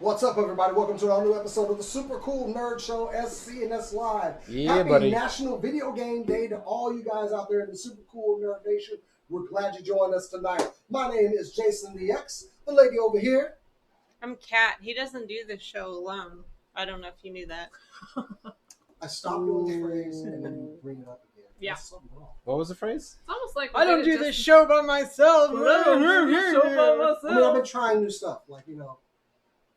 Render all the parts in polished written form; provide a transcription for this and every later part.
What's up, everybody? Welcome to our new episode of the Super Cool Nerd Show, SCNS Live. Yeah, Happy buddy. National Video Game Day to all you guys out there in the Super Cool Nerd Nation. We're glad you joined us tonight. My name is Jason the X. The lady over here. I'm Kat. He doesn't do this show alone. I don't know if you knew that. I stopped doing the phrase and then bring it up again. Yeah. There's something wrong. What was the phrase? It's almost like I don't do this show by myself. I don't do this show by myself. I mean, I've been trying new stuff, like,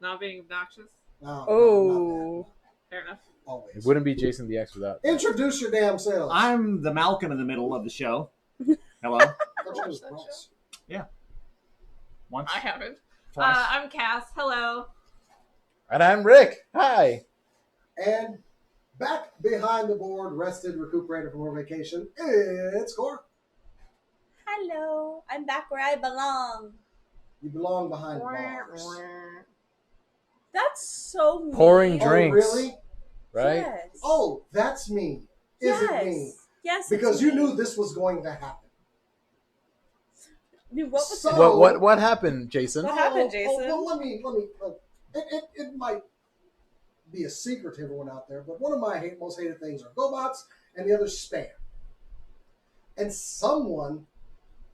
Not being obnoxious. no, Oh. Fair enough. not always. It wouldn't be Jason the X without. Introduce your damn selves. I'm the Malcolm in the middle of the show. Hello. I thought you was Bryce. Once. I haven't. Twice. I'm Cass. Hello. And I'm Rick. Hi. And back behind the board, rested, recuperated from her vacation, it's Cora. Hello, I'm back where I belong. You belong behind bars. That's so mean. Pouring Oh, drinks. really? Right? Yes. Oh, that's me. Is it me? Yes. Because it's you me. knew this was going to happen. What was So- that? What happened, Jason? What happened, Jason? well, let me. It might be a secret to everyone out there, but one of my most hated things are GoBots, and the other spam. And someone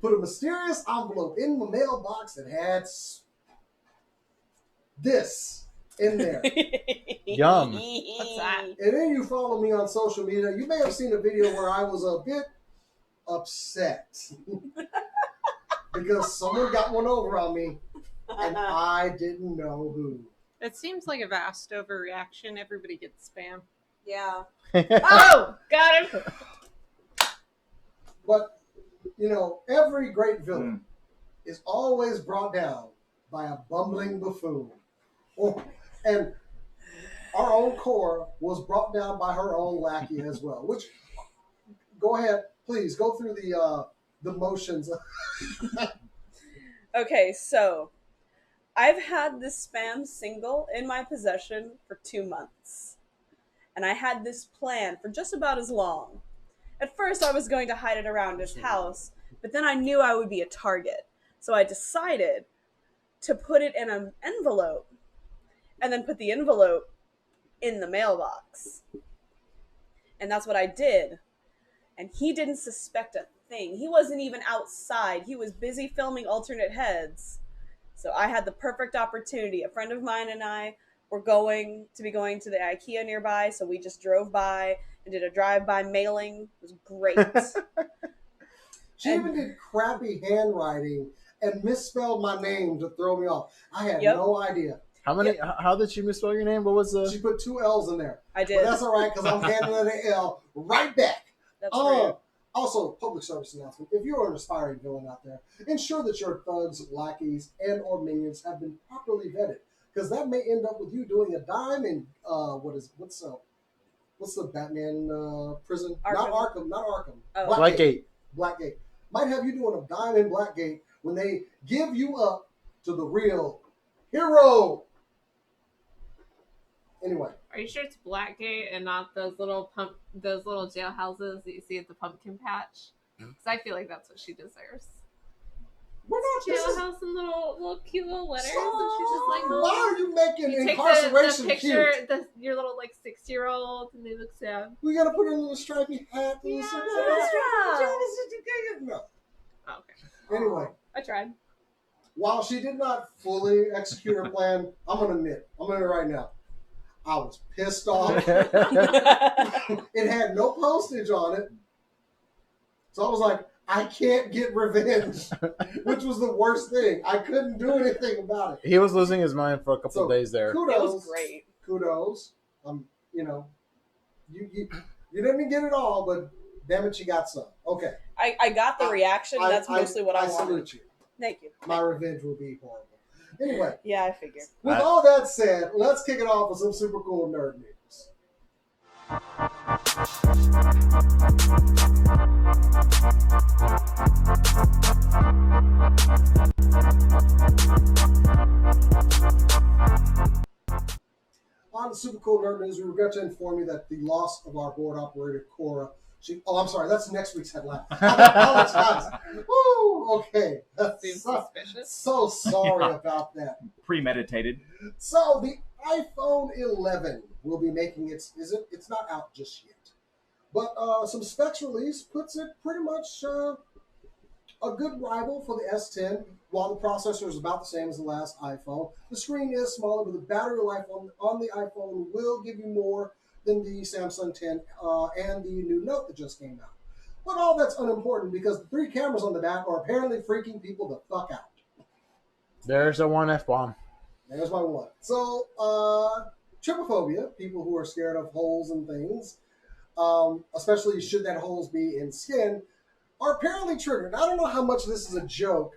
put a mysterious envelope in the mailbox that had this in there. Yum. What's that? And then you follow me on social media. You may have seen a video where I was a bit upset because someone got one over on me and I didn't know who. It seems like a vast overreaction. Everybody gets spam. Yeah. Oh, got him. But, every great villain is always brought down by a bumbling buffoon. And our own Cora was brought down by her own lackey as well. Which, go ahead, please, go through the motions. Okay, so I've had this spam single in my possession for 2 months. And I had this plan for just about as long. At first, I was going to hide it around his house, but then I knew I would be a target. So I decided to put it in an envelope and then put the envelope in the mailbox. And that's what I did. And he didn't suspect a thing. He wasn't even outside. He was busy filming alternate heads. So I had the perfect opportunity. A friend of mine and I were going to the IKEA nearby, so we just drove by and did a drive-by mailing. It was great. She even did crappy handwriting and misspelled my name to throw me off. I had Yep. no idea. How did she misspell your name? What was the? She put 2 L's in there. I But did. that's all right because I'm handling an L right back. That's right. Also, public service announcement. If you're an aspiring villain out there, ensure that your thugs, lackeys, and or minions have been properly vetted. Because that may end up with you doing a dime in, what's the Batman prison? Arkham. Not Arkham. Oh. Blackgate. Blackgate. Might have you doing a dime in Blackgate when they give you up to the real hero. Anyway. Are you sure it's Blackgate and not those little jailhouses that you see at the pumpkin patch? Because I feel like that's what she deserves. We're not this is- Jailhouse and little cute little letters, Stop. and she's just like, Why are you making You take incarceration the picture, cute? your little 6-year-old, and they look sad. We gotta put her in a little stripy hat. And Yeah. No. Oh, okay. Anyway, I tried. while she did not fully execute her plan, I'm gonna admit right now, I was pissed off. It had no postage on it, so I was like, I can't get revenge, which was the worst thing. I couldn't do anything about it. He was losing his mind for a couple So, of days there. Kudos, It was great. Kudos. You didn't get it all, but damn it, you got some. Okay, I got the reaction. That's mostly what I wanted. salute you. Thank you. My revenge will be horrible. Anyway, Yeah, I figured. with all that said, let's kick it off with some super cool nerd news. On the super cool nerd news, we regret to inform you that the loss of our board operator Cora Oh, I'm sorry. That's next week's headline. I apologize. Woo! Okay. Seems So, suspicious. so sorry about that. Premeditated. So the iPhone 11 will be making it's not out just yet, but some specs release puts it pretty much a good rival for the S10. While the processor is about the same as the last iPhone, the screen is smaller, but the battery life on the iPhone will give you more than the Samsung 10 and the new Note that just came out. But all that's unimportant because the 3 cameras on the back are apparently freaking people the fuck out. There's a one F-bomb. There's my one. So, trypophobia, people who are scared of holes and things, especially should that holes be in skin, are apparently triggered. I don't know how much this is a joke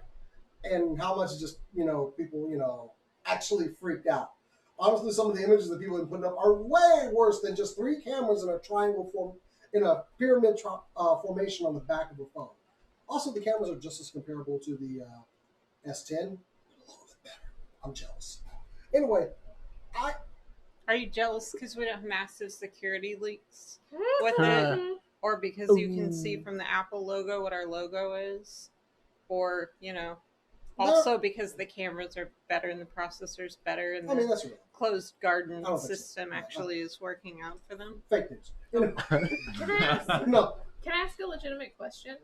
and how much just, people, actually freaked out. Honestly, some of the images that people have put up are way worse than just 3 cameras in a triangle form, in a pyramid formation on the back of a phone. Also, the cameras are just as comparable to the S10, a little bit better. I'm jealous. Anyway, Are you jealous because we don't have massive security leaks with it? Or because you can see from the Apple logo what our logo is? Or, also because the cameras are better and the processor's better and the that's real. closed garden I don't think so. system actually is working out for them? Fake news. Can I ask, No. can I ask a legitimate question?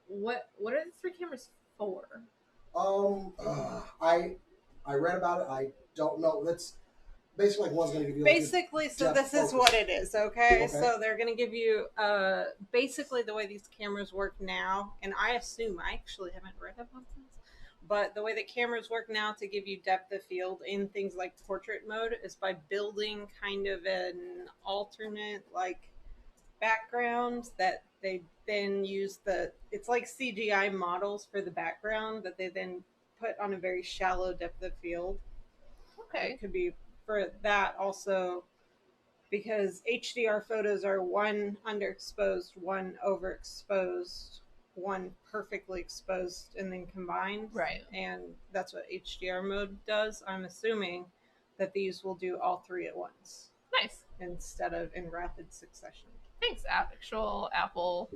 What are the 3 cameras for? I read about it. I don't know. That's basically like one's going to give you. Basically, so depth this is focus. what it is, okay? Okay. So they're going to give you basically the way these cameras work now, and I assume, I actually haven't read about this, but the way that cameras work now to give you depth of field in things like portrait mode is by building kind of an alternate background that they then use it's like CGI models for the background that they then put on a very shallow depth of field. Okay. It could be for that also because HDR photos are one underexposed, one overexposed, one perfectly exposed, and then combined. Right. And that's what HDR mode does. I'm assuming that these will do all 3 at once Nice. instead of in rapid succession. Thanks, actual Apple,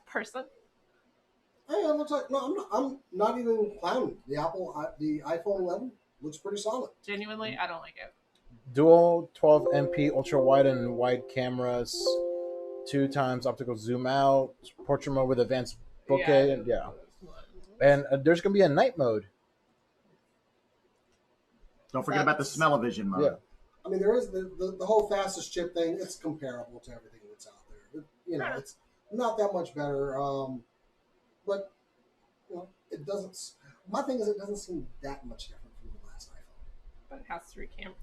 person. Hey, it looks like I'm not even clowning. The iPhone 11 looks pretty solid. Genuinely, I don't like it. Dual 12 MP ultra wide and wide cameras, 2 times optical zoom out, portrait mode with advanced bokeh. Yeah. And there's gonna be a night mode. Don't forget about the smell-o-vision mode. Yeah. I mean, there is the whole fastest chip thing. It's comparable to everything that's out there. It's not that much better. But it doesn't. My thing is, it doesn't seem that much different from the last iPhone. But it has 3 cameras.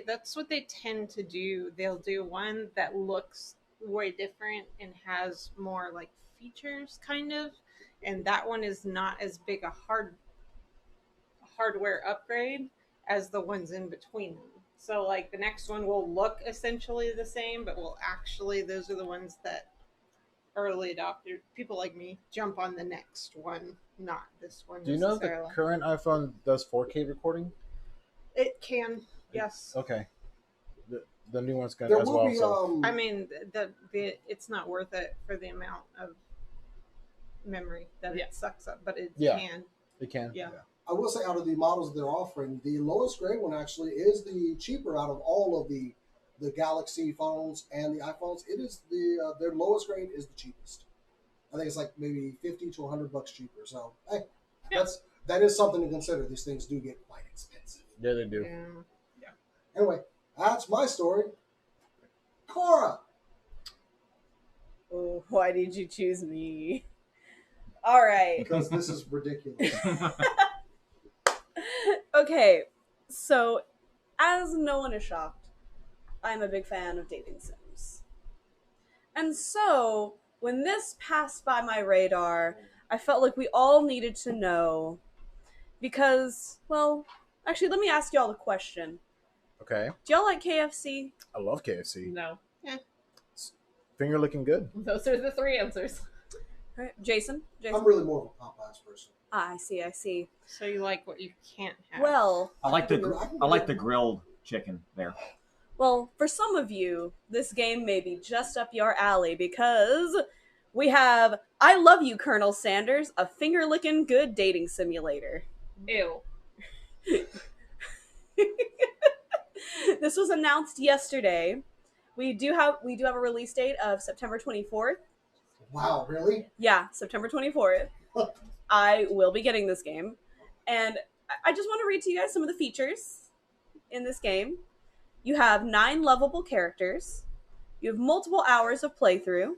That's what they tend to do. They'll do one that looks way different and has more features, kind of, and that one is not as big a hardware upgrade as the ones in between them. So the next one will look essentially the same, but those are the ones that early adopter people like me jump on the next one, not this one. Do you know if the current iPhone does 4K recording? It can, yes. Okay. The new one's gonna There as will well. be. So. I mean, it's not worth it for the amount of memory that it sucks up, but it can. It can. Yeah. I will say, out of the models they're offering, the lowest grade one actually is the cheaper out of all of the Galaxy phones and the iPhones. It is their lowest grade is the cheapest. I think it's maybe $50 to $100 cheaper. So hey, that is something to consider. These things do get quite expensive. Yeah, they do. Yeah. Anyway, that's my story. Cora. Oh, why did you choose me? All right. Because this is ridiculous. Okay, so as no one is shocked, I'm a big fan of dating sims. And so, when this passed by my radar, I felt like we all needed to know because, well, actually, let me ask y'all a question. Okay. Do y'all like KFC? I love KFC. No. Finger looking good. Those are the 3 answers. Right. Jason? I'm really more of a Popeyes person. I see. So you like what you can't have. Well, I like the grilled chicken there. Well, for some of you, this game may be just up your alley because we have I Love You, Colonel Sanders, a finger-licking good dating simulator. Ew. This was announced yesterday. We do have a release date of September 24th. Wow, really? Yeah, September 24th. I will be getting this game. And I just want to read to you guys some of the features in this game. You have 9 lovable characters. You have multiple hours of playthrough.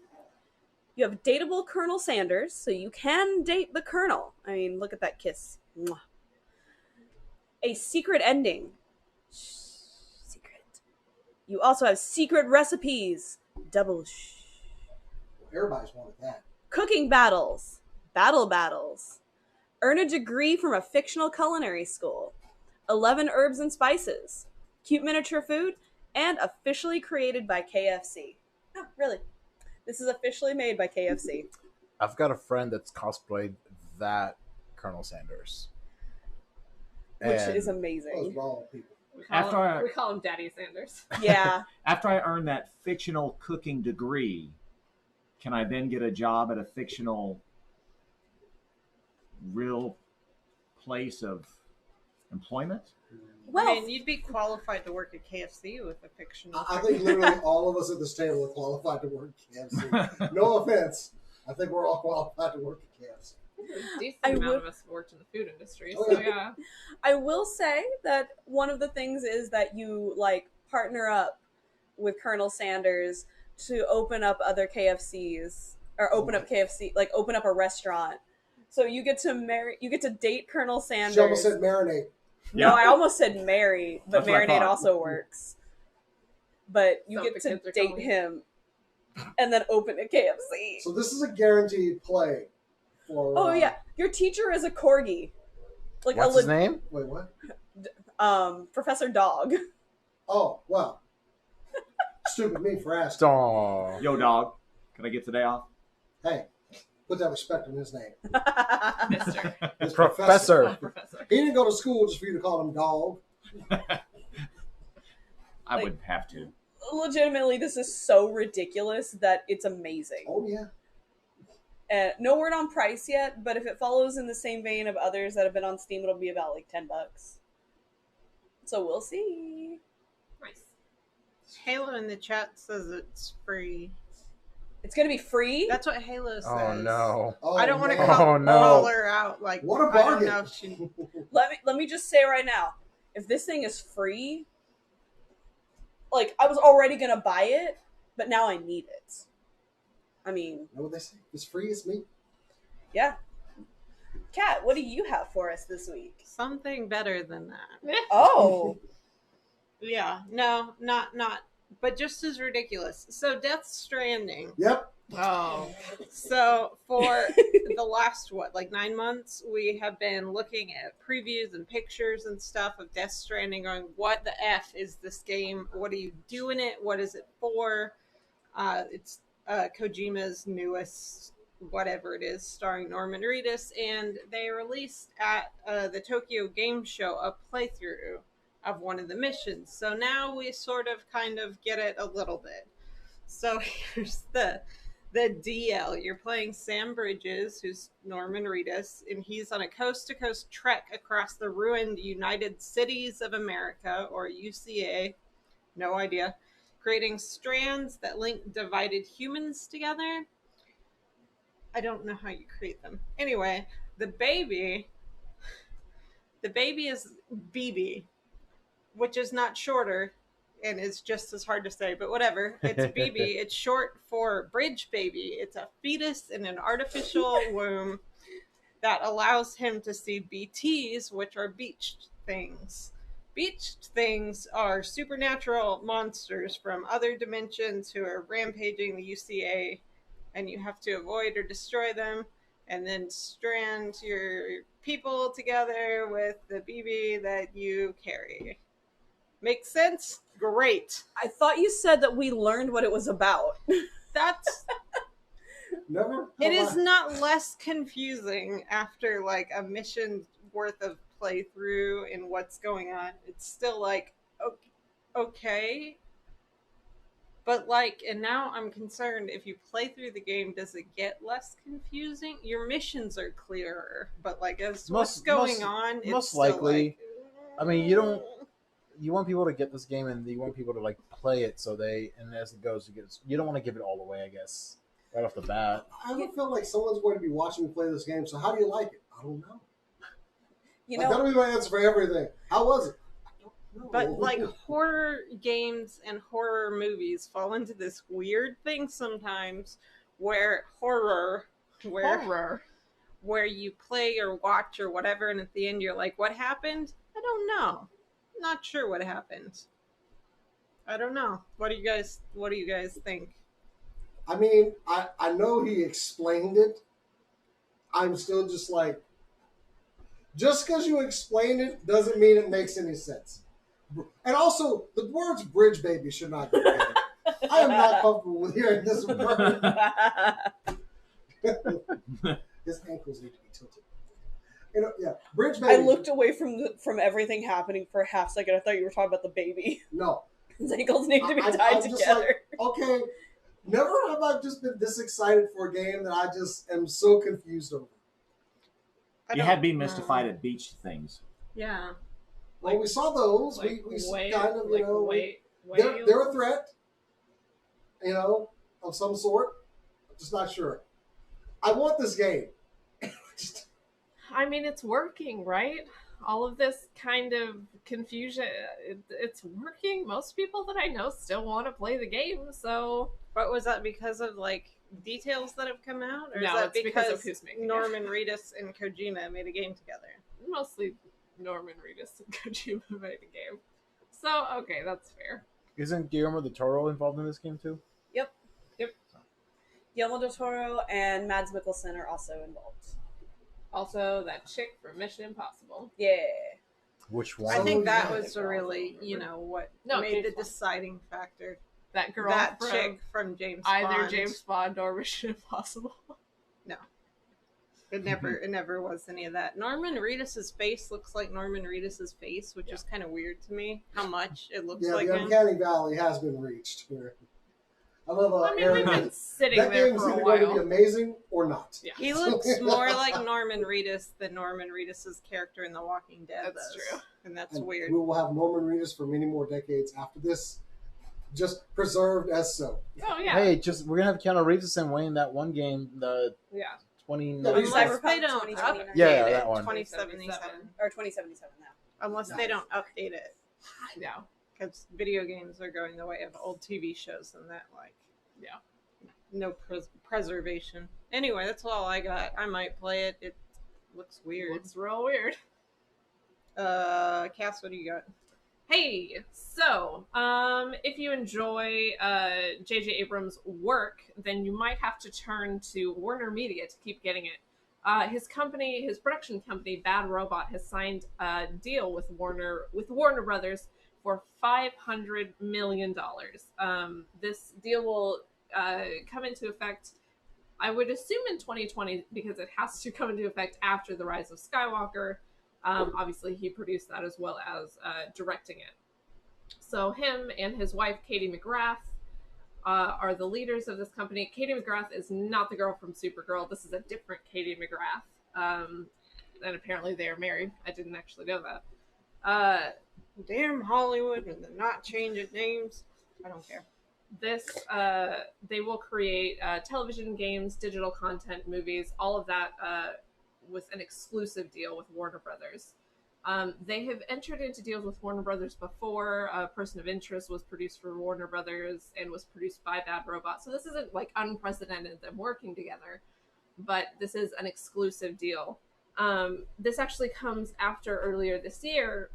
You have dateable Colonel Sanders, so you can date the Colonel. I mean, look at that kiss. Mwah. A secret ending. Secret. You also have secret recipes. Double Everybody's wanted that. Cooking battles. Battle battles. Earn a degree from a fictional culinary school. 11 herbs and spices. Cute miniature food. And officially created by KFC. Oh, really? This is officially made by KFC. I've got a friend that's cosplayed that Colonel Sanders. Which And is What's amazing. wrong with people? We call him Daddy Sanders. Yeah. After I earn that fictional cooking degree, can I then get a job at a fictional, real place of employment? Well, I mean, you'd be qualified to work at KFC with a fictional. I think literally all of us at this table are qualified to work at KFC. No offense. I think we're all qualified to work at KFC. A decent I amount will- of us worked in the food industry, Oh, so yeah. yeah. I will say that one of the things is that you like partner up with Colonel Sanders to open up other KFCs or open up KFC, like open up a restaurant. So you get to date Colonel Sanders. She almost said marinate. No, Yeah. I almost said marry, but That's what I marinate thought. also works. But you So get the to kids are date calling. him and then open a KFC. So this is a guaranteed play for. Oh yeah, your teacher is a corgi, like what's a his name? Wait, what? Professor Dog. Oh, well. Stupid me for asking. Aw. Yo, dog, can I get today off? Hey, put that respect on his name. Mister. His Professor. Professor. He didn't go to school just for you to call him dog. I Like- wouldn't have to. Legitimately, this is so ridiculous that it's amazing. Oh, yeah. No word on price yet, but if it follows in the same vein of others that have been on Steam, it'll be about like $10. So we'll see. Nice. Halo in the chat says it's free. It's gonna be free. That's what Halo says. Oh no. Oh, I don't want to man. call, Oh, no. call her out. Like, What a I don't bargain. know if she. Let me just say right now, if this thing is free, like I was already gonna buy it, but now I need it. I mean, You know what they say? If it's free, it's me. yeah. Kat, what do you have for us this week? Something better than that. Oh, Yeah, no, not, but just as ridiculous. So, Death Stranding. Yep. Oh. So, for the last, 9 months, we have been looking at previews and pictures and stuff of Death Stranding, going, what the F is this game? What do you do in it? What is it for? It's Kojima's newest whatever it is, starring Norman Reedus, and they released at the Tokyo Game Show a playthrough of one of the missions. So now we sort of kind of get it a little bit. So here's the DL. You're playing Sam Bridges, who's Norman Reedus, and he's on a coast-to-coast trek across the ruined United Cities of America, or UCA, no idea, creating strands that link divided humans together. I don't know how you create them. Anyway, the baby is BB, which is not shorter and is just as hard to say, but whatever. It's BB. It's short for bridge baby. It's a fetus in an artificial womb that allows him to see BTs, which are beached things. Beached things are supernatural monsters from other dimensions who are rampaging the UCA, and you have to avoid or destroy them, and then strand your people together with the BB that you carry. Make sense? Great. I thought you said that we learned what it was about. That's Never. it is not less confusing after like a mission worth of playthrough and what's going on. It's still like okay, But like, and now I'm concerned if you play through the game, does it get less confusing? Your missions are clearer, but like as what's going on, it's most still likely. like, I mean, you don't. You want people to get this game, and you want people to like play it, so and as it goes, you don't want to give it all away, I guess, right off the bat. I don't feel like someone's going to be watching me play this game. So how do you like it? I don't know. You Like, know, that'll be my answer for everything. How was it? I don't know. but like horror games and horror movies fall into this weird thing sometimes, where where you play or watch or whatever, and at the end you're like, what happened? I don't know. Not sure what happened. I don't know. What do you guys think? I mean, I know he explained it. I'm still just like, just because you explained it doesn't mean it makes any sense. And also, the words "bridge baby" should not be there. I am not comfortable with hearing this word. His ankles need to be tilted. You know, yeah, bridge baby. I looked away from everything happening for a half second. I thought you were talking about the baby. No, His ankles need to be I'm tied just together. like, okay, never have I just been this excited for a game that I just am so confused over. You had been mystified at beach things. Yeah. Well, we saw those. Like, we wait, kind of, like, you know, wait. they're a threat, you know, of some sort. I'm just not sure. I want this game. Just, I mean, it's working, right? All of this kind of confusion, it's working. Most people that I know still want to play the game, so... But was that because of like details that have come out, or No, is that it's because of who's making it. Norman Reedus and Kojima made a game together? Mostly Norman Reedus and Kojima made a game. So, okay, that's fair. Isn't Guillermo del Toro involved in this game too? Yep. Yep. Guillermo del Toro and Mads Mikkelsen are also involved. Also, that chick from Mission Impossible. Yeah. Which one? I think that yeah. was really, you know, what No, made the James Bond. deciding factor. That girl That from chick from James either Bond. James Bond or Mission Impossible. It never was any of that. Norman Reedus's face looks like Norman Reedus's face, which is kind of weird to me. How much it looks yeah, like the him. uncanny valley has been reached here. I love I mean, Aaron. we've been sitting That there game is for a either going to be while. amazing or not. Yeah. He looks more like Norman Reedus than Norman Reedus's character in The Walking Dead That's does. true. And that's And weird. we will have Norman Reedus for many more decades after this, just preserved as so. Oh, yeah. Hey, we're gonna have Keanu Reeves and Wayne that one game, the Yeah. 29. he's Unless Cyberpunk they don't 2029. update Yeah, it, that one. 2077. Or 2077 now. Unless they don't update it. Yeah. Because video games are going the way of old TV shows and that, like, Yeah. no preservation. Anyway, that's all I got. I might play it. It looks weird. Looks real weird. Cass, what do you got? Hey, so if you enjoy J.J. Abrams' work, then you might have to turn to Warner Media to keep getting it. His production company, Bad Robot, has signed a deal with Warner Brothers for $500 million. This deal will come into effect, I would assume, in 2020, because it has to come into effect after The Rise of Skywalker. Obviously, he produced that as well as directing it. So him and his wife, Katie McGrath, are the leaders of this company. Katie McGrath is not the girl from Supergirl. This is a different Katie McGrath. And apparently they are married. I didn't actually know that. Damn Hollywood and the not changing names. I don't care. They will create television, games, digital content, movies, all of that with an exclusive deal with Warner Brothers. They have entered into deals with Warner Brothers before. Person of Interest was produced for Warner Brothers and was produced by Bad Robot. So this isn't like unprecedented them working together, but this is an exclusive deal. This actually comes after earlier this year,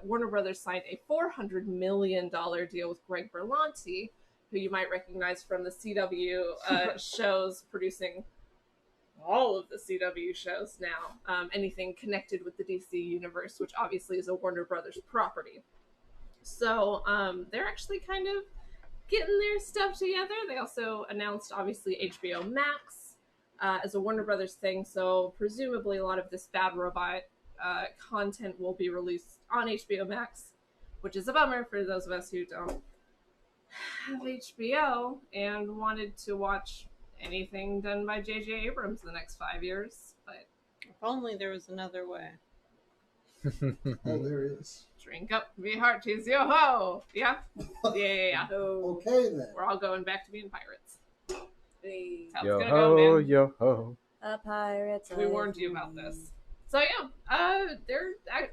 Warner Brothers signed a $400 million deal with Greg Berlanti, who you might recognize from the CW shows, producing all of the CW shows now, anything connected with the DC universe, which obviously is a Warner Brothers property. So they're actually kind of getting their stuff together. They also announced, obviously, HBO Max as a Warner Brothers thing, so presumably a lot of this Bad Robot content will be released on HBO Max, which is a bummer for those of us who don't have HBO and wanted to watch anything done by J.J. Abrams the next 5 years, but If only there was another way. Oh, there is. drink up, be hearties, yo ho! Yeah? Yeah. Oh, Okay then. We're all going back to being pirates. hey, That's Yo gonna ho, go, man. yo ho. a pirate's We warned you about this. So yeah,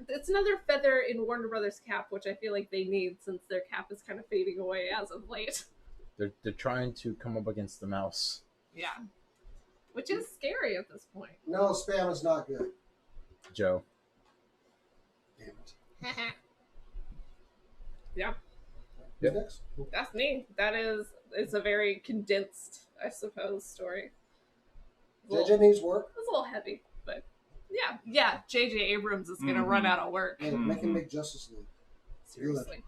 it's another feather in Warner Brothers' cap, which I feel like they need since their cap is kind of fading away as of late. They're trying to come up against the mouse. Yeah, which is scary at this point. No, spam is not good. Joe. Damn it. Yeah, Yep. Next. that's me. It's a very condensed, I suppose, story. JJ needs work. It's a little heavy, but yeah. J.J. Abrams is gonna run out of work. Yeah, make him make Justice League. Seriously.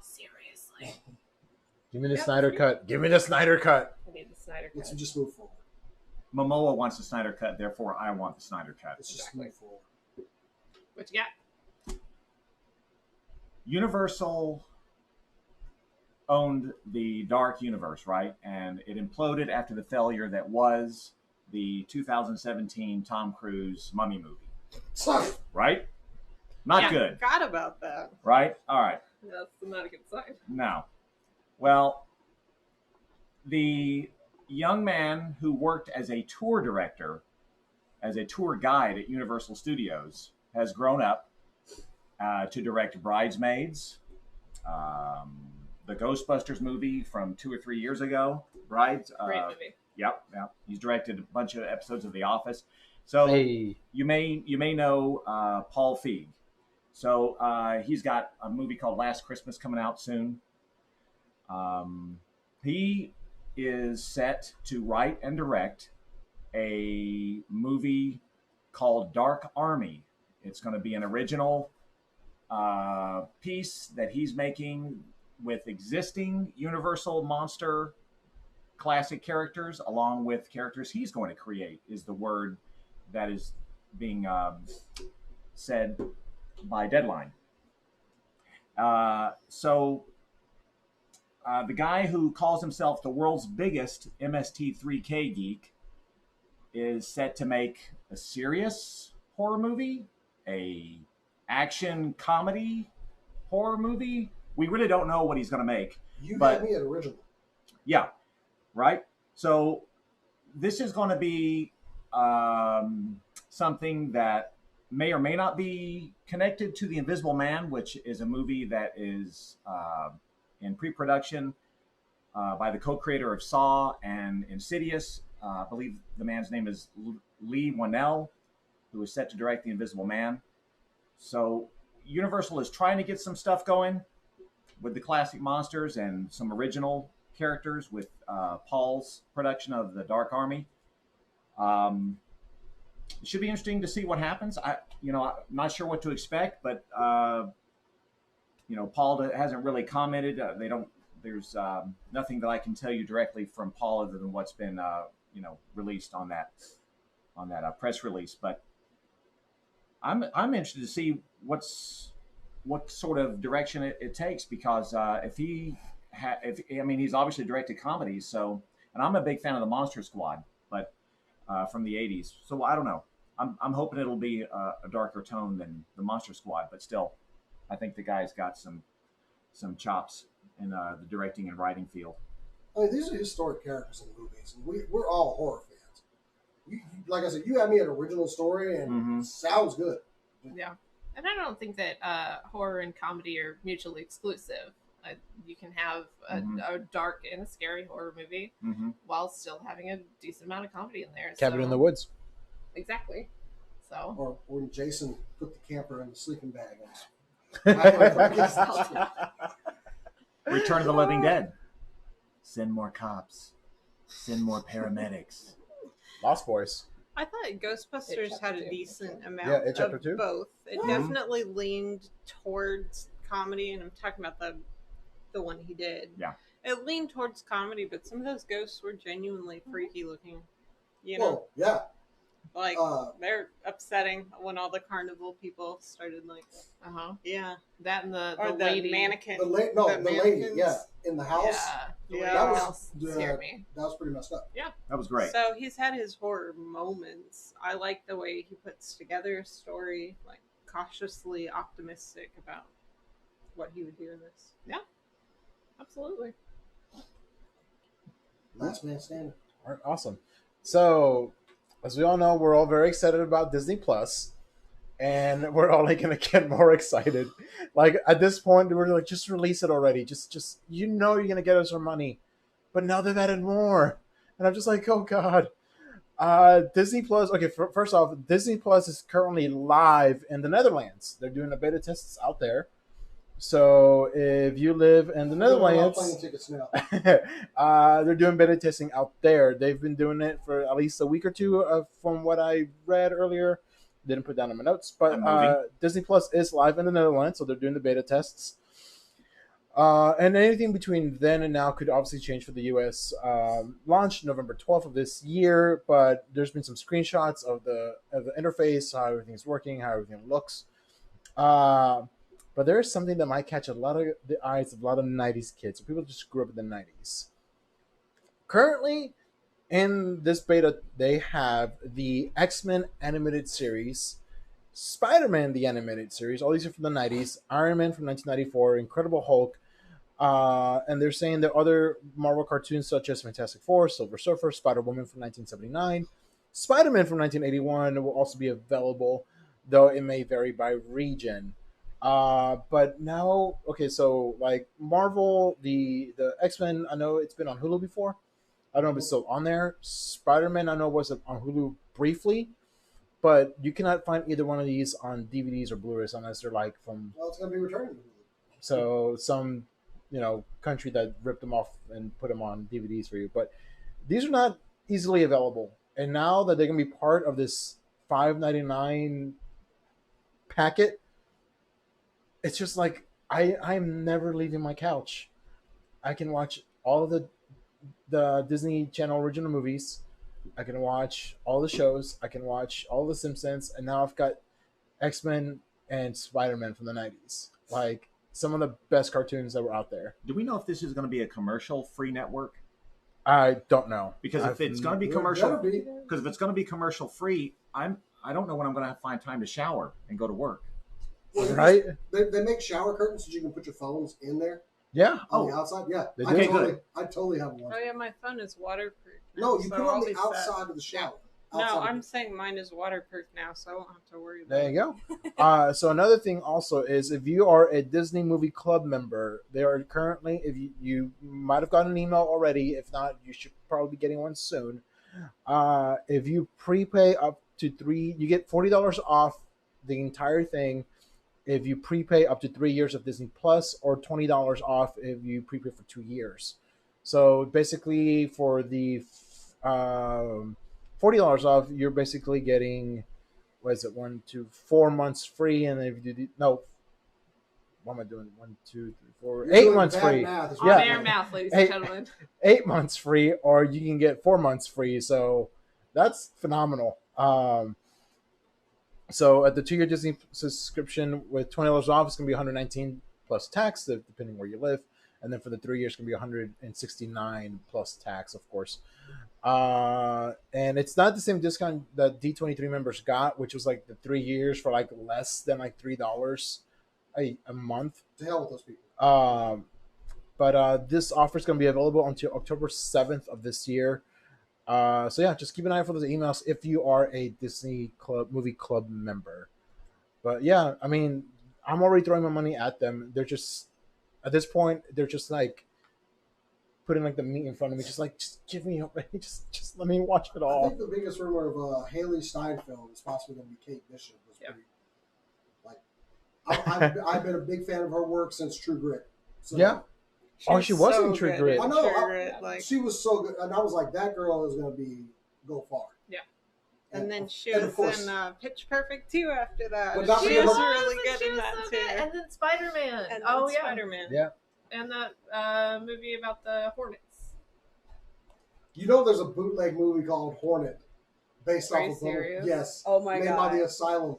Give me the Yep. Snyder cut. Give me the Snyder cut. I need the Snyder Let's cut. just move forward. Momoa wants the Snyder cut, therefore I want the Snyder cut. Let's just Exactly. move forward. What you got? Universal owned the Dark Universe, right? And it imploded after the failure that was the 2017 Tom Cruise Mummy movie, So, right? Not Yeah. good, Forgot about that. right? All right. That's not a good sign. No. Well, the young man who worked as a tour director, as a tour guide at Universal Studios, has grown up to direct Bridesmaids, the Ghostbusters movie from 2 or 3 years ago, Brides. Great movie. Yep. He's directed a bunch of episodes of The Office. So Hey. you may know Paul Feig. So he's got a movie called Last Christmas coming out soon. He is set to write and direct a movie called Dark Army. It's going to be an original piece that he's making with existing Universal Monster classic characters, along with characters he's going to create, is the word that is being said by Deadline. So the guy who calls himself the world's biggest MST3K geek is set to make a serious horror movie, a action comedy horror movie. We really don't know what he's going to make. you But- had me at original. Yeah, right? So this is going to be something that may or may not be connected to The Invisible Man, which is a movie that is in pre-production by the co-creator of Saw and Insidious. I believe the man's name is Lee Whannell, who is set to direct The Invisible Man. So Universal is trying to get some stuff going with the classic monsters and some original characters with Paul's production of the Dark Army. It should be interesting to see what happens. I'm not sure what to expect, but Paul hasn't really commented. There's nothing that I can tell you directly from Paul other than what's been released on that press release. But I'm interested to see what sort of direction it takes, because he's obviously directed comedies, so, and I'm a big fan of the Monster Squad, but from the 80s. So I don't know. I'm hoping it'll be a darker tone than the Monster Squad, but still, I think the guy's got some chops in the directing and writing field. I mean, these are historic characters in movies, and we're all horror fans. Like I said, you had me at original story, and it sounds good. Yeah. And I don't think that horror and comedy are mutually exclusive. You can have a dark and a scary horror movie while still having a decent amount of comedy in there. Cabin in the Woods. Exactly. So. Or when Jason put the camper in the sleeping bag. Return of the Living Dead. Send more cops. Send more paramedics. Lost Boys. I thought Ghostbusters It had a chapter two. decent amount Yeah, it chapter of two. both. It definitely leaned towards comedy, and I'm talking about the one he did. Yeah. It leaned towards comedy, but some of those ghosts were genuinely freaky looking. You know, Well, yeah. like they're upsetting when all the carnival people started like, Uh-huh. yeah, That and the or the lady. mannequin. The lady, mannequins. yeah, in the house. Yeah. Yeah. That else was scared me. that was pretty messed up. That was great. So he's had his horror moments. I like the way he puts together a story, like cautiously optimistic about what he would do in this. Yeah, absolutely. Last man standing. All right, awesome. So, as we all know, we're all very excited about Disney Plus, and we're only gonna get more excited. Like at this point, we're like, just release it already. Just you know, you're gonna get us our money, but now they've added more, and I'm just like, oh god. Disney Plus. Okay, first off, Disney Plus is currently live in the Netherlands. They're doing the beta tests out there. So if you live in the Netherlands, Plane tickets now. they're doing beta testing out there. They've been doing it for at least a week or two, from what I read earlier. Didn't put down in my notes, but Disney Plus is live in the Netherlands, so they're doing the beta tests. And anything between then and now could obviously change for the US. Launched November 12th of this year, but there's been some screenshots of the interface, how everything's working, how everything looks. But there is something that might catch a lot of the eyes of a lot of 90s kids. So people just grew up in the 90s. Currently, in this beta, they have the X-Men animated series, Spider-Man the animated series, all these are from the 90s, Iron Man from 1994, Incredible Hulk, and they're saying there are other Marvel cartoons such as Fantastic Four, Silver Surfer, Spider-Woman from 1979, Spider-Man from 1981 will also be available, though it may vary by region. But now, okay, so like Marvel, the X-Men, I know it's been on Hulu before. I don't know if it's still on there. Spider-Man, I know was on Hulu briefly, but you cannot find either one of these on DVDs or Blu-rays unless they're like from. Well, it's going to be returning. So some, country that ripped them off and put them on DVDs for you. But these are not easily available. And now that they're going to be part of this $5.99 packet, it's just like I'm never leaving my couch. I can watch all of the Disney Channel original movies. I can watch all the shows. I can watch all the Simpsons, and now I've got X-Men and Spider-Man from the 90s. Like some of the best cartoons that were out there. Do we know if this is going to be a commercial-free network? I don't know. Because if it's going to be commercial, because if it's going to be commercial-free, I don't know when I'm going to find time to shower and go to work. Well, right? They make shower curtains so you can put your phones in there. Yeah. On the outside? Yeah. They do. I Okay, totally, good. I totally have one. Oh yeah, my phone is waterproof. No, you so put it on I'll the be set. outside of the shower. No, Outside I'm of saying mine is waterproof now, so I won't have to worry about There it. you go. So another thing also is if you are a Disney Movie Club member, they are currently, if you might have gotten an email already. If not, you should probably be getting one soon. If you prepay up to you get $40 off the entire thing if you prepay up to 3 years of Disney Plus, or $20 off if you prepay for 2 years. So basically, for the $40 off, you're basically getting, 4 months free, and then if you do what am I doing? 1, 2, 3, 4, You're 8 doing months bad free. math is On what Yeah. air you're math, ladies Hey. and gentlemen. 8 months free, or you can get 4 months free. So that's phenomenal. So at the 2-year Disney subscription with $20 off, it's going to be $119 plus tax, depending where you live. And then for the 3 years, it's going to be $169 plus tax, of course. And it's not the same discount that D23 members got, which was like the 3 years for like less than like $3 a month. To hell with those people. But this offer is going to be available until October 7th of this year. So yeah, just keep an eye out for those emails if you are a Disney Movie Club member. But yeah, I mean, I'm already throwing my money at them. They're just, at this point, they're just like putting like the meat in front of me, just give me, just let me watch it I all. think the biggest rumor of Haley Steinfeld is possibly going to be Kate Bishop. Was pretty, I've been a big fan of her work since True Grit. So, Yeah. She was in True good Grit. in I know. True Grit, she was so good, and I was like, that girl is going to go far. Yeah. and then she and was of course- in Pitch Perfect 2 after that. But not She because was of- really and good she in was that so too. good. And then Spider-Man. And Oh, then yeah. Spider-Man. Yeah. And that movie about the Hornets. You know, there's a bootleg movie called Hornet, based Are off you of serious? Yes. Oh my made God. by the Asylum.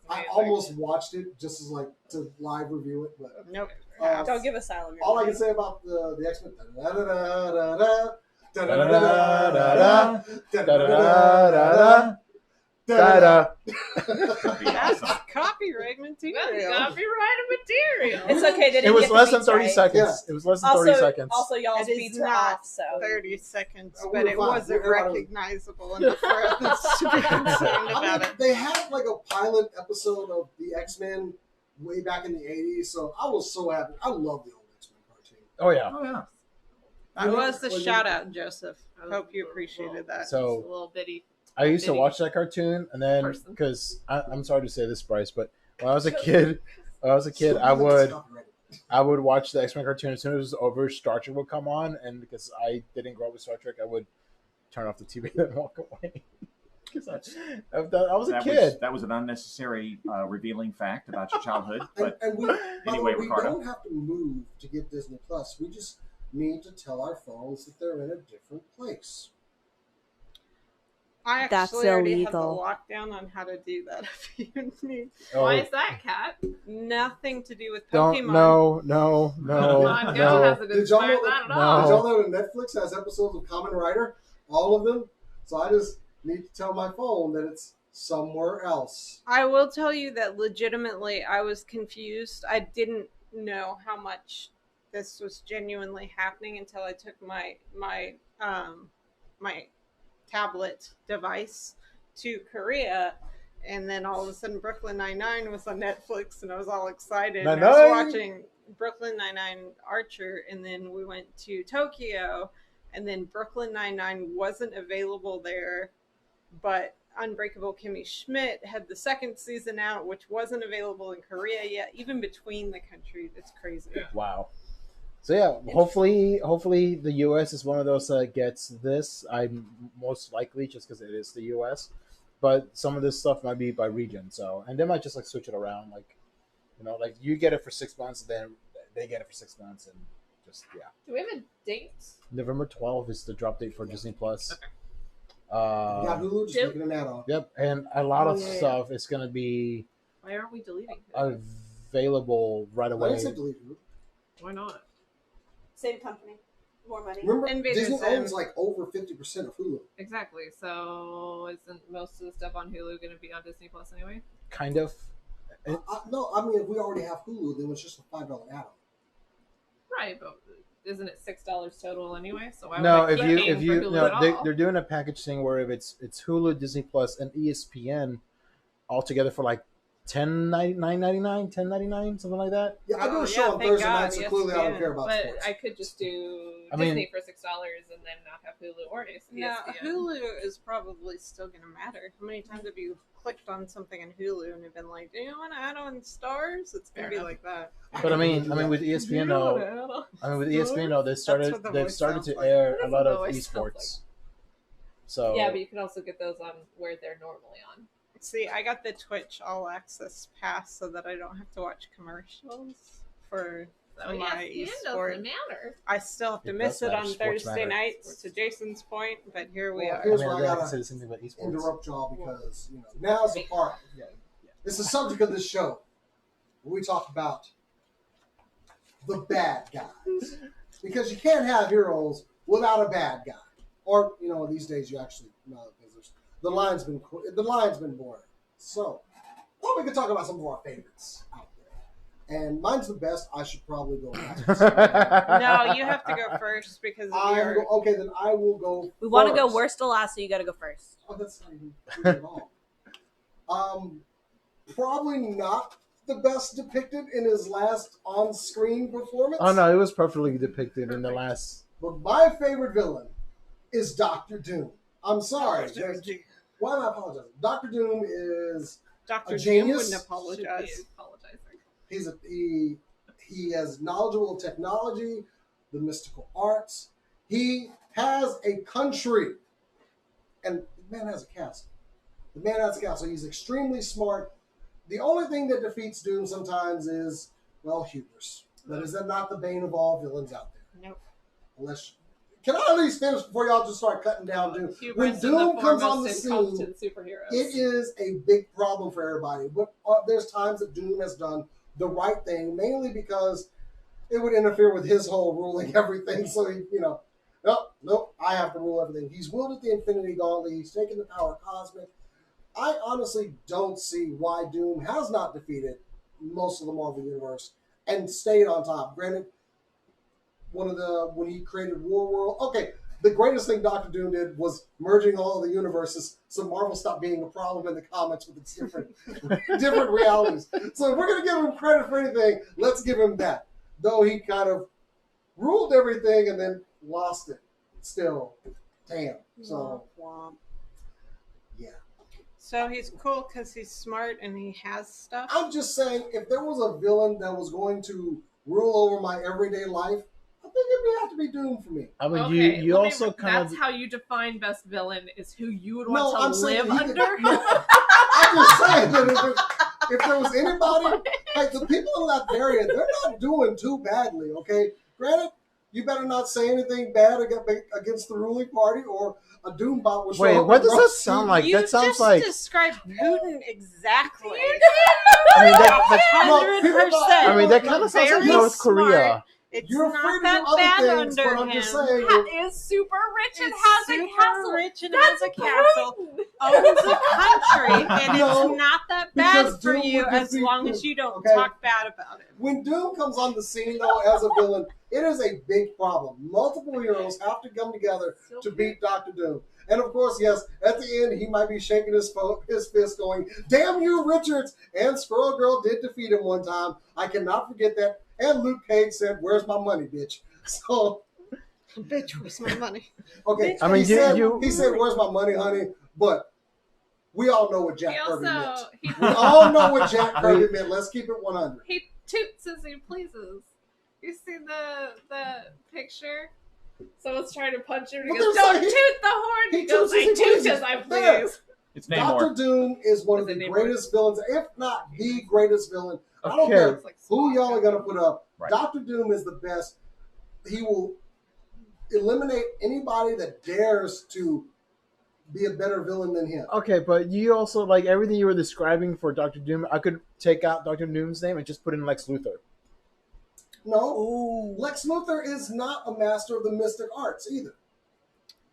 was I amazing. almost watched it just as like to live review it, but Nope. Don't give Asylum your all I money. can say about the X-Men. Da-da. Could be That's awesome. copyright That's material. copyrighted material. It's okay. They didn't It was get the less than beats 30 right. seconds. It was less than 30 seconds. Also, y'all's It is beats are not off, so 30 seconds, Oh, but we're it fine. wasn't We're fine. recognizable enough for us to be concerned about it. They had like a pilot episode of the X-Men way back in the 80s, so I was so happy. I love the old X-Men cartoon. Oh yeah. Oh yeah. It was the When you- shout out, Joseph. Hope you appreciated that. So Just a little bitty. I used to Bitty watch that cartoon, and then person. because I'm sorry to say this, Bryce, but when I was a kid, I would watch the X-Men cartoon as soon as it was over. Star Trek would come on, and because I didn't grow up with Star Trek, I would turn off the TV and walk away. Because I was a kid. That was an unnecessary revealing fact about your childhood. But And we, by the anyway, way, we Ricardo. don't have to move to get Disney Plus. We just need to tell our phones that they're in a different place. I That's actually already illegal. have the lockdown on how to do that if you need. Why Oh, is that, Kat? Nothing to do with don't Pokemon. no. Pokemon Go no. hasn't Did y'all inspired know that at No. all. Did y'all know that Netflix has episodes of Kamen Rider? All of them. So I just need to tell my phone that it's somewhere else. I will tell you that legitimately I was confused. I didn't know how much this was genuinely happening until I took my tablet device to Korea, and then all of a sudden Brooklyn Nine-Nine was on Netflix, and I was all excited. And I was Nine-Nine? watching Brooklyn Nine-Nine Archer, and then we went to Tokyo, and then Brooklyn Nine-Nine wasn't available there, but Unbreakable Kimmy Schmidt had the second season out, which wasn't available in Korea yet, even between the countries. It's crazy. Wow. So yeah, hopefully the U.S. is one of those that gets this. I'm most likely just because it is the U.S. But some of this stuff might be by region. So and they might just like switch it around, like like you get it for 6 months, then they get it for 6 months, and just Do we have a date? November 12th is the drop date for Disney Plus. Yeah, Hulu just Yep. making an add-on. Yep, and a lot of Yeah. stuff is gonna be Why aren't we deleting it? available right I away. didn't say delete Hulu. Why not? Same company, more money. Remember, Invader Disney Zim. owns like over 50% of Hulu. Exactly. So isn't most of the stuff on Hulu going to be on Disney Plus anyway? Kind of. No, I mean if we already have Hulu, then it's just a $5 add-on. Right, but isn't it $6 total anyway? So why No, would I if keep you paying if for you Hulu no, at all? they're doing a package thing where if it's Hulu, Disney Plus, and ESPN all together for like $10.99, something like that. Yeah, I do Oh, a show yeah, on thank Thursday God, night, so clearly I don't ESPN. care about But sports. I could just do I mean- Disney for $6 and then not have Hulu or ESPN. Now, Hulu is probably still going to matter. How many times have you clicked on something in Hulu and have been like, do you want to add on stars? It's going to Fair be enough. like that. But I mean with ESPN though, they've what the started voice started sounds to like. air That's a what lot the of voice sounds esports. So Yeah, but you can also get those on where they're normally on. See, I got the Twitch All Access Pass so that I don't have to watch commercials for So my ESPN esport. doesn't matter. I still have to It miss does it matter. on Sports Thursday matter. nights, to Jason's point, but here we Well, are. here's I mean, where I I can gotta say the same thing about esports. interrupt y'all because now's the part. It's the subject of this show. We talk about the bad guys because you can't have heroes without a bad guy. Or these days you actually because the line's been boring. So, well, we could talk about some of our favorites out there. And mine's the best. I should probably go last. No, you have to go first because Okay, then I will go. We want to go first. worst to last, so you got to go first. Oh, that's not even true at all. Probably not the best depicted in his last on-screen performance. Oh no, it was perfectly depicted in the last. But my favorite villain is Doctor Doom. I'm sorry. Why am I apologizing? Doctor Doom is Dr. a Doom genius. wouldn't apologize. Should be apologizing. he is knowledgeable of technology, the mystical arts. He has a country, and the man has a castle. He's extremely smart. The only thing that defeats Doom sometimes is, hubris. But is that not the bane of all villains out there? Nope. Unless Can I at least finish before y'all just start cutting down Doom? When Hubris Doom and the comes on the foremost scene, incompetent superheroes. it is a big problem for everybody. But there's times that Doom has done the right thing, mainly because it would interfere with his whole ruling everything. So he, nope, I have to rule everything. He's wielded the Infinity Gauntlet. He's taken the power cosmic. I honestly don't see why Doom has not defeated most of the Marvel Universe and stayed on top. Granted, when he created War World, okay, the greatest thing Doctor Doom did was merging all of the universes, so Marvel stopped being a problem in the comics with its different realities. So if we're gonna give him credit for anything, let's give him that. Though he kind of ruled everything and then lost it. Still, damn. So yeah. So he's cool because he's smart and he has stuff. I'm just saying, if there was a villain that was going to rule over my everyday life, I think it would have to be Doom for me. I mean, Okay, you also kind that's how you define best villain, is who you would No, want I'm to saying live he under. I'm just saying that if there was anybody, like the people in Latveria, they're not doing too badly, okay? Granted, you better not say anything bad against the ruling party or a Doombot will show Wait, up what and does that roast sound you. like? You That sounds just like described Putin exactly. I mean that 100%. that kind of sounds like Very North Korea. smart. It's You're not free to that do other bad things, under but I'm him. just saying. That is super rich and It's has a super castle. rich and That's has a castle, Putin. owns a country, and No, it's not that bad because for Doom you would as defeat long as Putin, you don't okay? talk bad about him. When Doom comes on the scene, though, as a villain, it is a big problem. Multiple heroes have to come together to beat Doctor Doom. And of course, yes, at the end, he might be shaking his fist going, damn you, Richards! And Squirrel Girl did defeat him one time. I cannot forget that. And Luke Cage said, where's my money, bitch? So, Bitch, where's my money? okay. I mean, he said, where's my money, honey? But we all know what Jack Kirby meant. We all know what Jack Kirby meant. Let's keep it 100. He toots as he pleases. You see the picture? Someone's trying to punch him. And he But goes, there's "Don't like- toot the horn." He goes, "I toot as I please." It's Doctor Namor. Doom is one of Is the it Namor? greatest villains, if not the greatest villain. I don't Okay. care It's like who Spock. y'all are gonna put up. Right. Doctor Doom is the best. He will eliminate anybody that dares to be a better villain than him. Okay, but you also like everything you were describing for Doctor Doom. I could take out Doctor Doom's name and just put in Lex Luthor. No, Lex Luthor is not a master of the mystic arts either.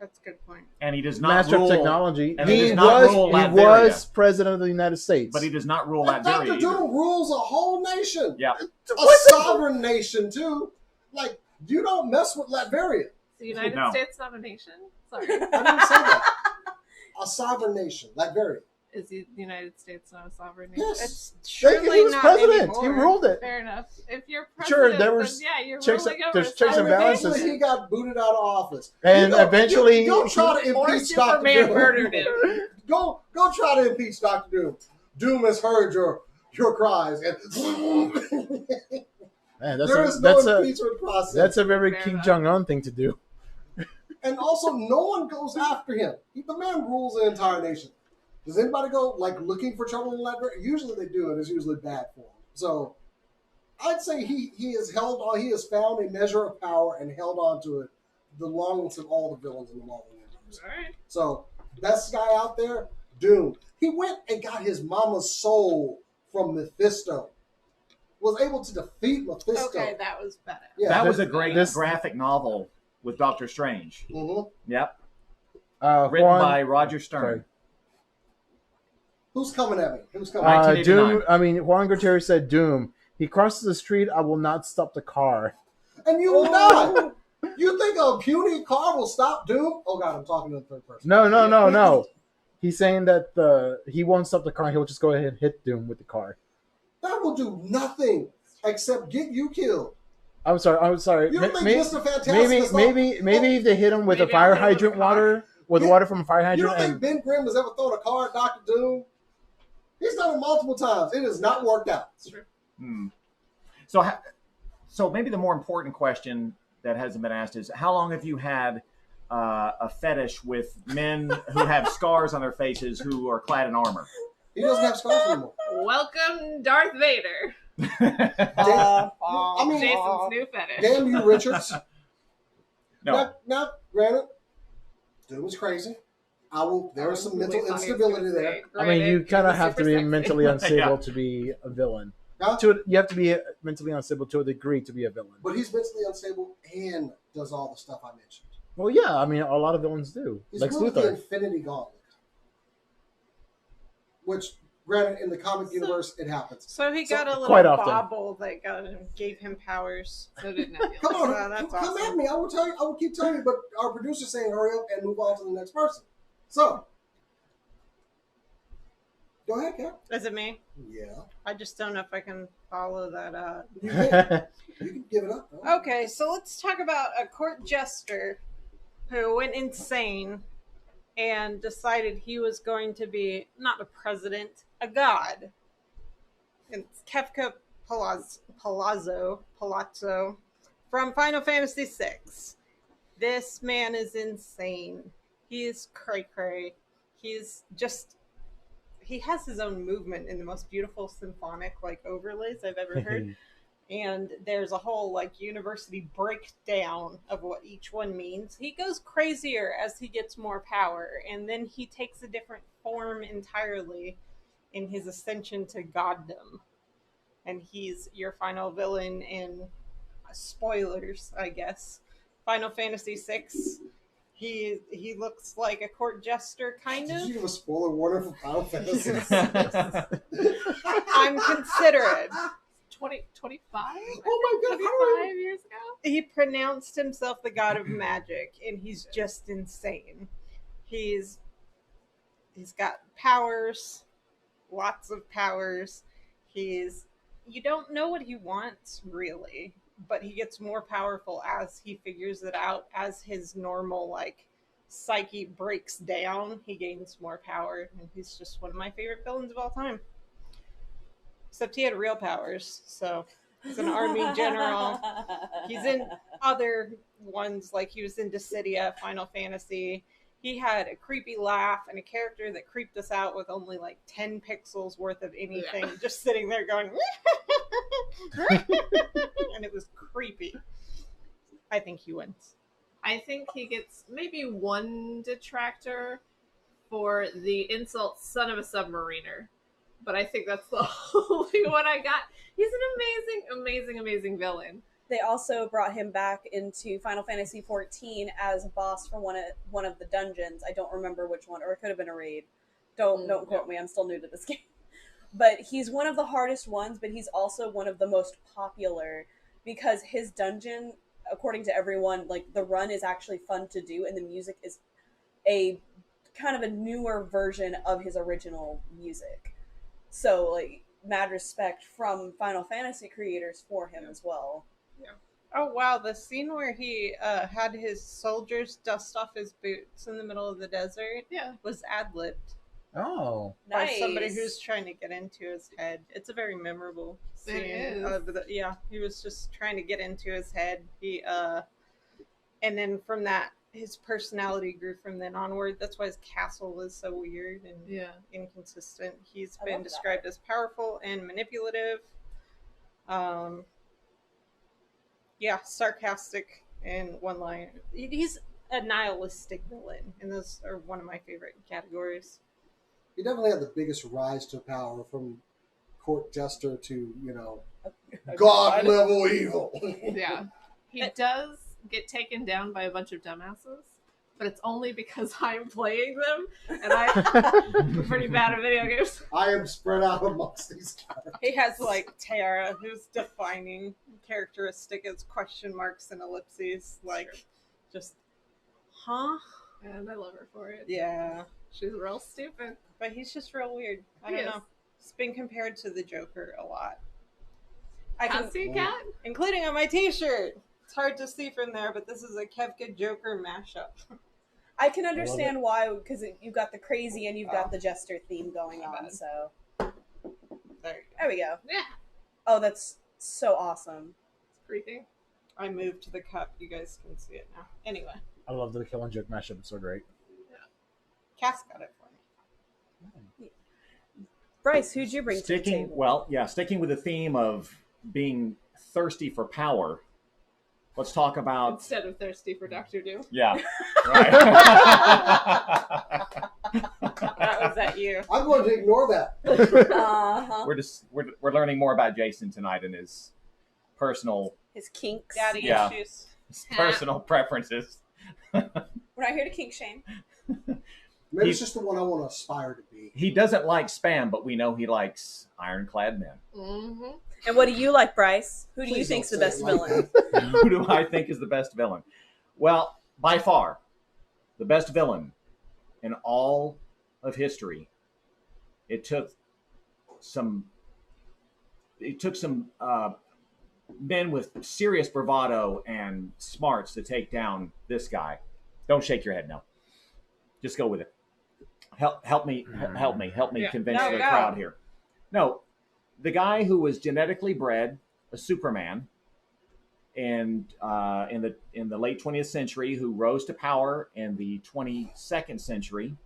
That's a good point. And he does not Master rule, of technology. and He he does not rule he Latveria. was president of the United States. but he does not rule And Latveria Doctor either. Doom rules a whole nation, Yeah. a sovereign nation too. Like you don't mess with Latveria. The United No. States not a nation? Sorry. I didn't say that. A sovereign nation, Latveria. Is the United States not a sovereign nation? Yes. It's Thank you, surely he was not president. anymore. He ruled it. Fair enough. If you're Sure, president, there then was yeah, you're checks- ruling over there's a checks and sovereign balances. Eventually, he got booted out of office. And You go- eventually- go try to Or impeach Doctor Superman Doom. murdered him. Go try to impeach Doctor Doom. Doom has heard your cries, and Man, there is no impeachment process. that's a very Fair Kim enough. Jong Un thing to do. And also, no one goes after him. The man rules an entire nation. Does anybody go like looking for trouble in Latveria? Usually they do, and it's usually bad for him. So I'd say he has held on. He has found a measure of power and held on to it the longest of all the villains in the Marvel universe. All right. So best guy out there, Doom. He went and got his mama's soul from Mephisto. Was able to defeat Mephisto. Okay, that was better. Yeah. That was This- a great this- graphic novel with Doctor Strange. Mhm. Yep. Written Juan- by Roger Stern. sorry. Who's coming at me? Who's coming? 1989. Doom. I mean, Juan Gutierrez said, "Doom. He crosses the street. I will not stop the car." And you will die. You think a puny car will stop Doom? Oh God, I'm talking to the third person. No. He's saying that he won't stop the car. He'll just go ahead and hit Doom with the car. That will do nothing except get you killed. I'm sorry. You don't think Mr. Fantastic maybe is not- maybe if they hit him with a Maybe fire I'll hit him with hydrant a car. water, with Yeah. water from a fire You hydrant, don't think and Ben Grimm has ever thrown a car at Dr. Doom? He's done it multiple times. It has not worked out. That's true. So maybe the more important question that hasn't been asked is, how long have you had a fetish with men who have scars on their faces who are clad in armor? He doesn't have scars anymore. Welcome, Darth Vader. I mean, Jason's new fetish. damn you, Richards. No. Now, Granted, Doom is crazy. There is some mental instability there. I mean, you kind of have to be sexy. mentally unstable Yeah. to be a villain. Huh? You have to be mentally unstable to a degree to be a villain. But he's mentally unstable and does all the stuff I mentioned. Well, yeah, I mean, a lot of villains do. He's Like wielded the Luthor. Infinity Gauntlet. Which, granted, in the comic universe, it happens. So he got a little quite often. bauble that gave him powers. So did Nebula. Come on, So that's come awesome. at me. I will tell you. I will keep telling you. But our producer's saying hurry up and move on to the next person. So, go ahead, Cap. Is it me? Yeah, I just don't know if I can follow that. you can give it up. Okay, so let's talk about a court jester who went insane and decided he was going to be not a president, a god. It's Kefka Palazzo from Final Fantasy VI. This man is insane. He is cray-cray. He has his own movement in the most beautiful symphonic overlays I've ever heard. And there's a whole university breakdown of what each one means. He goes crazier as he gets more power, and then he takes a different form entirely in his ascension to goddom. And he's your final villain in spoilers, I guess. Final Fantasy VI. He looks like a court jester, kind Did of. you give a spoiler warning for Final Fantasy? I'm considerate. 25? Oh my God! 25 years ago? He pronounced himself the god of magic, and he's just insane. He's got powers, lots of powers. You don't know what he wants really, but he gets more powerful as he figures it out. As his normal psyche breaks down, he gains more power, and he's just one of my favorite villains of all time. Except he had real powers, so he's an army general. He's in other ones, like he was in Dissidia, Final Fantasy. He had a creepy laugh and a character that creeped us out with only 10 pixels worth of anything, just sitting there going, and it was creepy. I think he wins. I think he gets maybe one detractor for the insult son of a submariner. But I think that's the only one I got. He's an amazing villain. They also brought him back into Final Fantasy XIV as a boss for one of the dungeons. I don't remember which one, or it could have been a raid. Don't quote me. I'm still new to this game. But he's one of the hardest ones, but he's also one of the most popular because his dungeon, according to everyone, the run is actually fun to do, and the music is a kind of a newer version of his original music. So, mad respect from Final Fantasy creators for him as well. Yeah. Oh, wow. The scene where he had his soldiers dust off his boots in the middle of the desert was ad-libbed Oh. by Nice. somebody who's trying to get into his head. It's a very memorable scene. It is. He was just trying to get into his head. And then from that, his personality grew from then onward. That's why his castle is so weird and inconsistent. He's I been love described as powerful and manipulative. Sarcastic and one-liner. He's a nihilistic villain, and those are one of my favorite categories. He definitely had the biggest rise to power from court jester to god level evil. Yeah. He does get taken down by a bunch of dumbasses, but it's only because I'm playing them, and I'm pretty bad at video games. I am spread out amongst these characters. He has Tara, whose defining characteristic is question marks and ellipses. Just, huh? And I love her for it. Yeah. She's real stupid. But he's just real weird. I He don't is. know. It's been compared to the Joker a lot. Cassie Cat? Including on my t-shirt. It's hard to see from there, but this is a Kefka Joker mashup. I can understand why, because you've got the crazy and you've got Oh. the jester theme going My on. bad. So There there we go. Yeah. Oh, that's so awesome. It's creepy. I moved the cup. You guys can see it now. Anyway, I love the Kill and Joke mashup. It's so great. Cass got it for me. Bryce, who'd you bring to the table? Sticking with the theme of being thirsty for power, let's talk about Instead of thirsty for Doctor Doom. yeah. Right. That was at you. I'm going to ignore that. Uh-huh. We're learning more about Jason tonight and his personal His kinks. Daddy Yeah. issues. personal preferences. We're not here to kink shame. Maybe it's just the one I want to aspire to be. He doesn't like spam, but we know he likes ironclad men. Mm-hmm. And what do you like, Bryce? Who do you Please think's the don't best say it like villain? that. Who do I think is the best villain? Well, by far, the best villain in all of history. It took some men with serious bravado and smarts to take down this guy. Don't shake your head now. Just go with it. Help me Yeah. convince No, the go. crowd here. No, the guy who was genetically bred a Superman in the late 20th century, who rose to power in the 22nd century,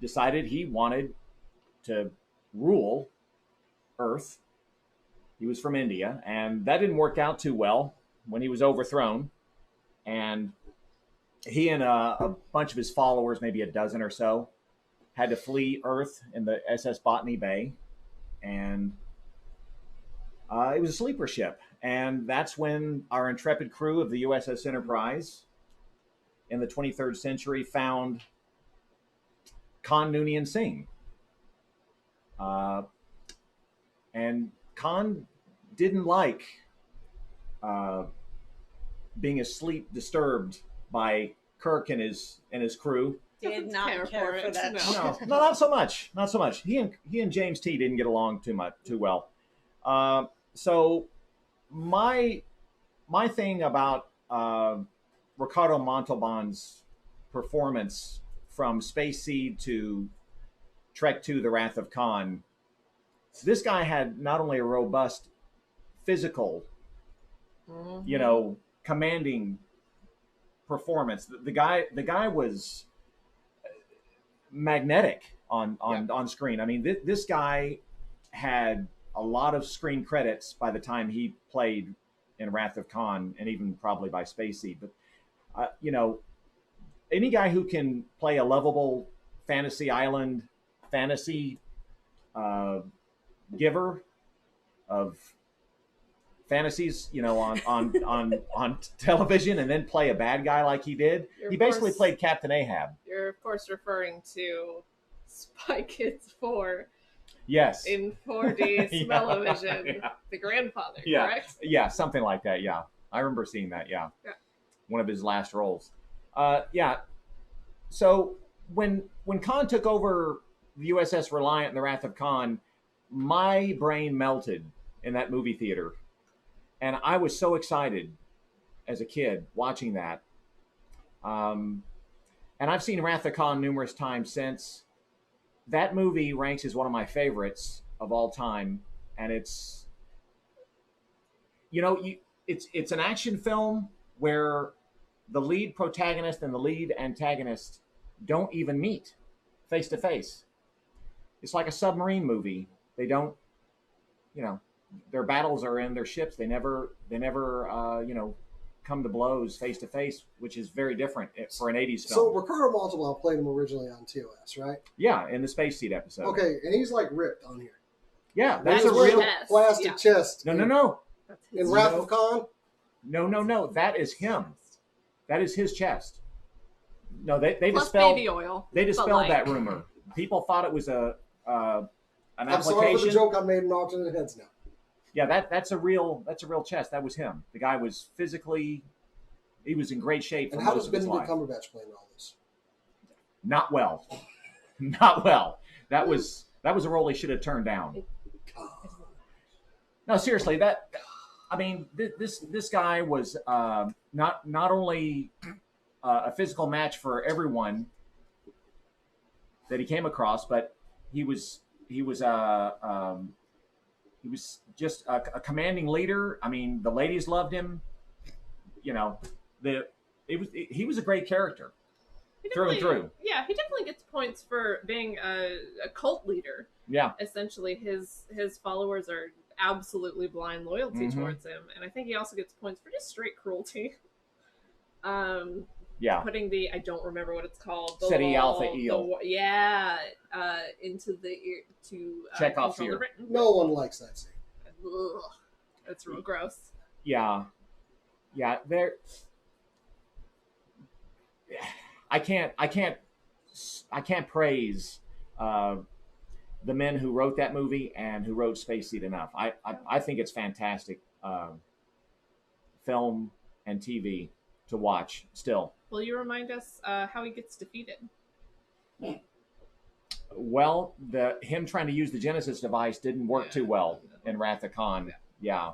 decided he wanted to rule Earth. He was from India, and that didn't work out too well when he was overthrown. And he and a bunch of his followers, maybe a dozen or so, had to flee Earth in the SS Botany Bay. And it was a sleeper ship. And that's when our intrepid crew of the USS Enterprise in the 23rd century found Khan Noonien Singh. And Khan didn't like being asleep disturbed by Kirk and his crew. Did not care for it, that. no. No, not so much. Not so much. He and James T didn't get along too well. So my thing about Ricardo Montalban's performance from Space Seed to Trek II: The Wrath of Khan, this guy had not only a robust physical, commanding performance. The guy was magnetic on screen. I mean, this guy had a lot of screen credits by the time he played in Wrath of Khan, and even probably by Space Seed. But any guy who can play a lovable fantasy island fantasy giver of fantasies, on television, and then play a bad guy like he did. You're He of basically course- played Captain Ahab. You're of course referring to Spy Kids 4 Yes. in 4D Yeah, smell-o-vision, yeah. the grandfather, Yeah. correct? Yeah, something like that. Yeah, I remember seeing that. Yeah, Yeah. One of his last roles. Yeah. So when Khan took over the USS Reliant in the Wrath of Khan, my brain melted in that movie theater, and I was so excited as a kid watching that. And I've seen Wrath of Khan numerous times since. That movie ranks as one of my favorites of all time, and it's it's an action film where the lead protagonist and the lead antagonist don't even meet face to face. It's like a submarine movie. They don't, their battles are in their ships. They never come to blows face to face, which is very different for an 80s So film. Ricardo Montalban played him originally on TOS, right? Yeah, in the Space Seed episode. Okay, and he's like ripped on here. Yeah, that's He's a wearing real. Yes, plastic yeah. chest. No. That's In his Wrath No. of Khan, No. That is him. That is his chest. No, they Plus dispelled. baby oil. They but dispelled like- that rumor. People thought it was an I'm sorry for the application. joke I made in alternate heads now. Yeah, that's a real chest. That was him. The guy was physically, he was in great shape for And how most does of his Benedict life. Cumberbatch play in all this? Not well. Not well. That was a role he should have turned down. No, seriously, this guy was not only a physical match for everyone that he came across, but he was just a commanding leader. I mean, the ladies loved him. He was a great character. He Through and definitely- through. Yeah, he definitely gets points for being a cult leader. Yeah. Essentially, his followers are absolutely blind loyalty Mhm. towards him, and I think he also gets points for just straight cruelty. Yeah. Putting the, I don't remember what it's called, Ceti Alpha Eel. into the ear to Chekhov's control the ear. brain. No one likes that scene. Ugh, that's real gross. Yeah. There. I can't praise the men who wrote that movie and who wrote Space Seed enough. I think it's fantastic film and TV to watch still. Will you remind us how he gets defeated? Well, him trying to use the Genesis device didn't work too well in Wrath of Khan. Yeah.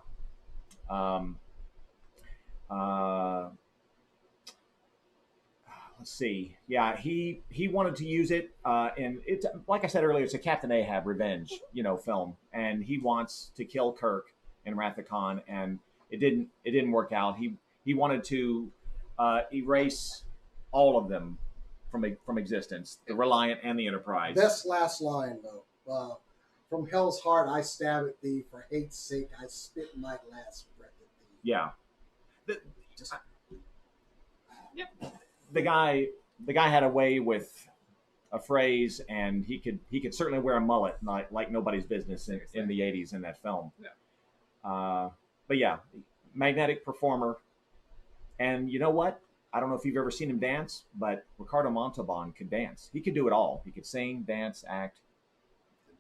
Let's see. Yeah, he wanted to use it, and it's like I said earlier, it's a Captain Ahab revenge, film, and he wants to kill Kirk in Wrath of Khan, and it didn't work out. He wanted to erase all of them from existence, the Reliant and the Enterprise. Best last line though. From hell's heart, I stab at thee. For hate's sake, I spit my last breath at thee. Yeah. Just The guy had a way with a phrase, and he could certainly wear a mullet like nobody's business in the 80s in that film. Yeah. But yeah, magnetic performer. And you know what? I don't know if you've ever seen him dance, but Ricardo Montalban could dance. He could do it all. He could sing, dance, act.